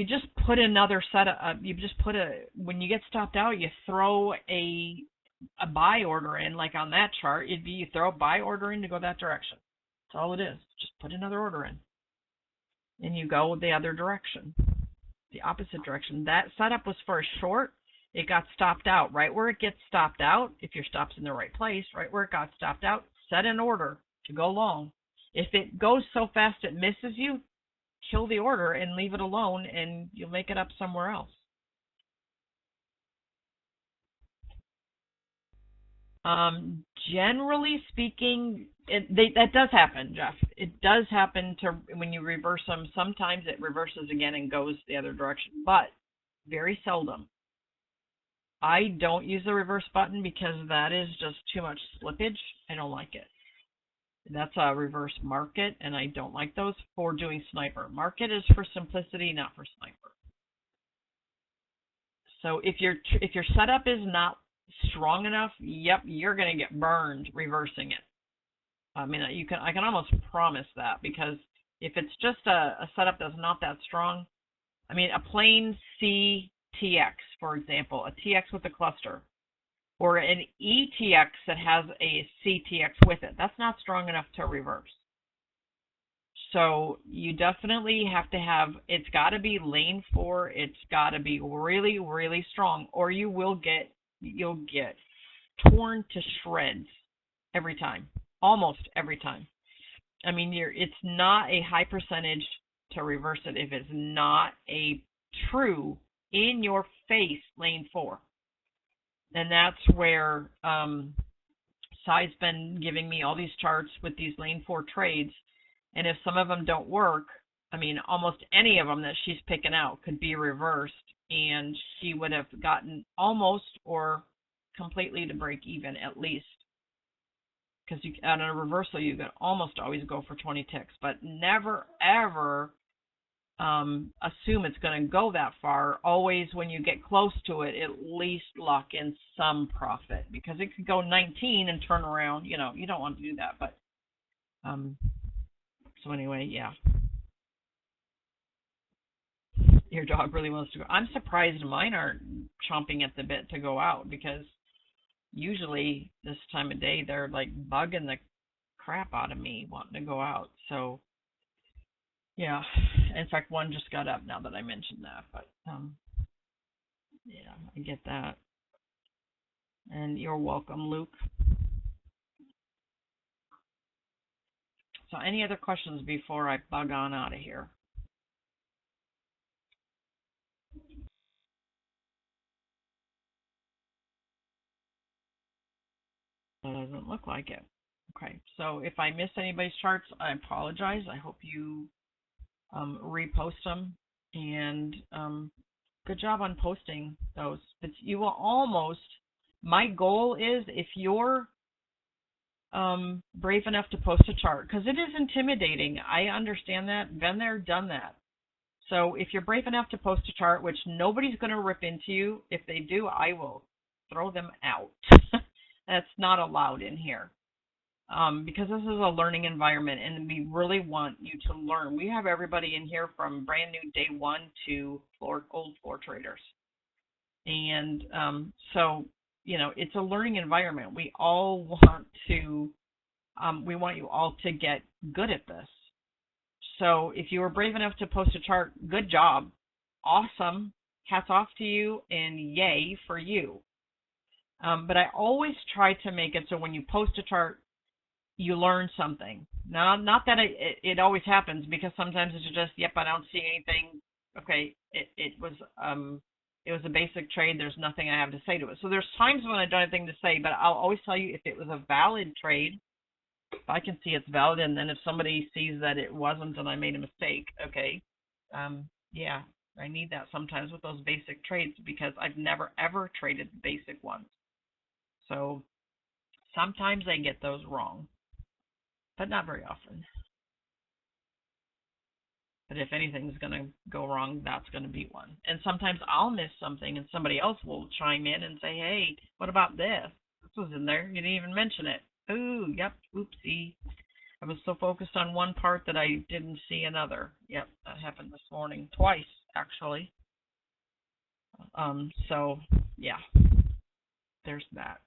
Speaker 2: just put another setup. You just put when you get stopped out, you throw a buy order in, like on that chart. It'd be you throw a buy order in to go that direction. That's all it is. Just put another order in, and you go the other direction, the opposite direction. That setup was for a short. It got stopped out right where it gets stopped out. If your stop's in the right place, right where it got stopped out, set an order to go long. If it goes so fast it misses you, kill the order and leave it alone, and you'll make it up somewhere else. Generally speaking, that does happen, Jeff. It does happen to when you reverse them. Sometimes it reverses again and goes the other direction, but very seldom. I don't use the reverse button because that is just too much slippage. I don't like it. That's a reverse market, and I don't like those for doing sniper. Market is for simplicity, not for sniper. So if your setup is not strong enough, yep, you're going to get burned reversing it. I mean, I can almost promise that, because if it's just a setup that's not that strong, I mean, a plain CTX, for example, a TX with a cluster, or an ETX that has a CTX with it, that's not strong enough to reverse. So you definitely have to have, it's got to be lane 4, it's got to be really, really strong, or you'll get torn to shreds every time, almost every time. I mean, it's not a high percentage to reverse it if it's not a true in your face lane 4. And that's where Sai's been giving me all these charts with these lane 4 trades. And if some of them don't work, I mean, almost any of them that she's picking out could be reversed, and she would have gotten almost or completely to break even at least. Because on a reversal, you can almost always go for 20 ticks, but never, ever assume it's going to go that far. Always, when you get close to it, at least lock in some profit, because it could go 19 and turn around. You know, you don't want to do that. But so anyway, yeah. Your dog really wants to go. I'm surprised mine aren't chomping at the bit to go out, because usually this time of day they're like bugging the crap out of me wanting to go out. So yeah, in fact, one just got up now that I mentioned that. But yeah, I get that. And you're welcome, Luke. So any other questions before I bug on out of here? Doesn't look like it. Okay, so if I miss anybody's charts, I apologize. I hope you repost them, and good job on posting those. But you will almost, my goal is, if you're brave enough to post a chart, because it is intimidating. I understand that. Been there, done that. So if you're brave enough to post a chart, which nobody's going to rip into you, if they do, I will throw them out. That's not allowed in here. Because this is a learning environment, and we really want you to learn. We have everybody in here from brand new day one to old floor traders. And so, you know, it's a learning environment. We all want to, we want you all to get good at this. So if you were brave enough to post a chart, good job. Awesome. Hats off to you, and yay for you. But I always try to make it so when you post a chart, you learn something. Now, not that it always happens, because sometimes it's just, yep, I don't see anything. Okay, it was it was a basic trade. There's nothing I have to say to it. So there's times when I don't have anything to say, but I'll always tell you if it was a valid trade, if I can see it's valid, and then if somebody sees that it wasn't and I made a mistake, okay, yeah, I need that sometimes with those basic trades because I've never ever traded the basic ones. So sometimes I get those wrong, but not very often. But if anything's going to go wrong, that's going to be one. And sometimes I'll miss something and somebody else will chime in and say, hey, what about this? This was in there. You didn't even mention it. Ooh, yep, oopsie. I was so focused on one part that I didn't see another. Yep, that happened this morning. Twice, actually. So, yeah, there's that.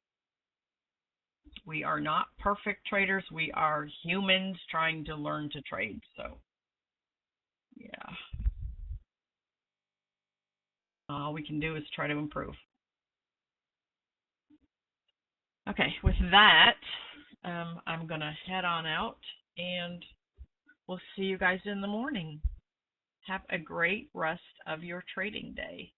Speaker 2: We are not perfect traders. We are humans trying to learn to trade. So, yeah. All we can do is try to improve. Okay, with that, I'm going to head on out, and we'll see you guys in the morning. Have a great rest of your trading day.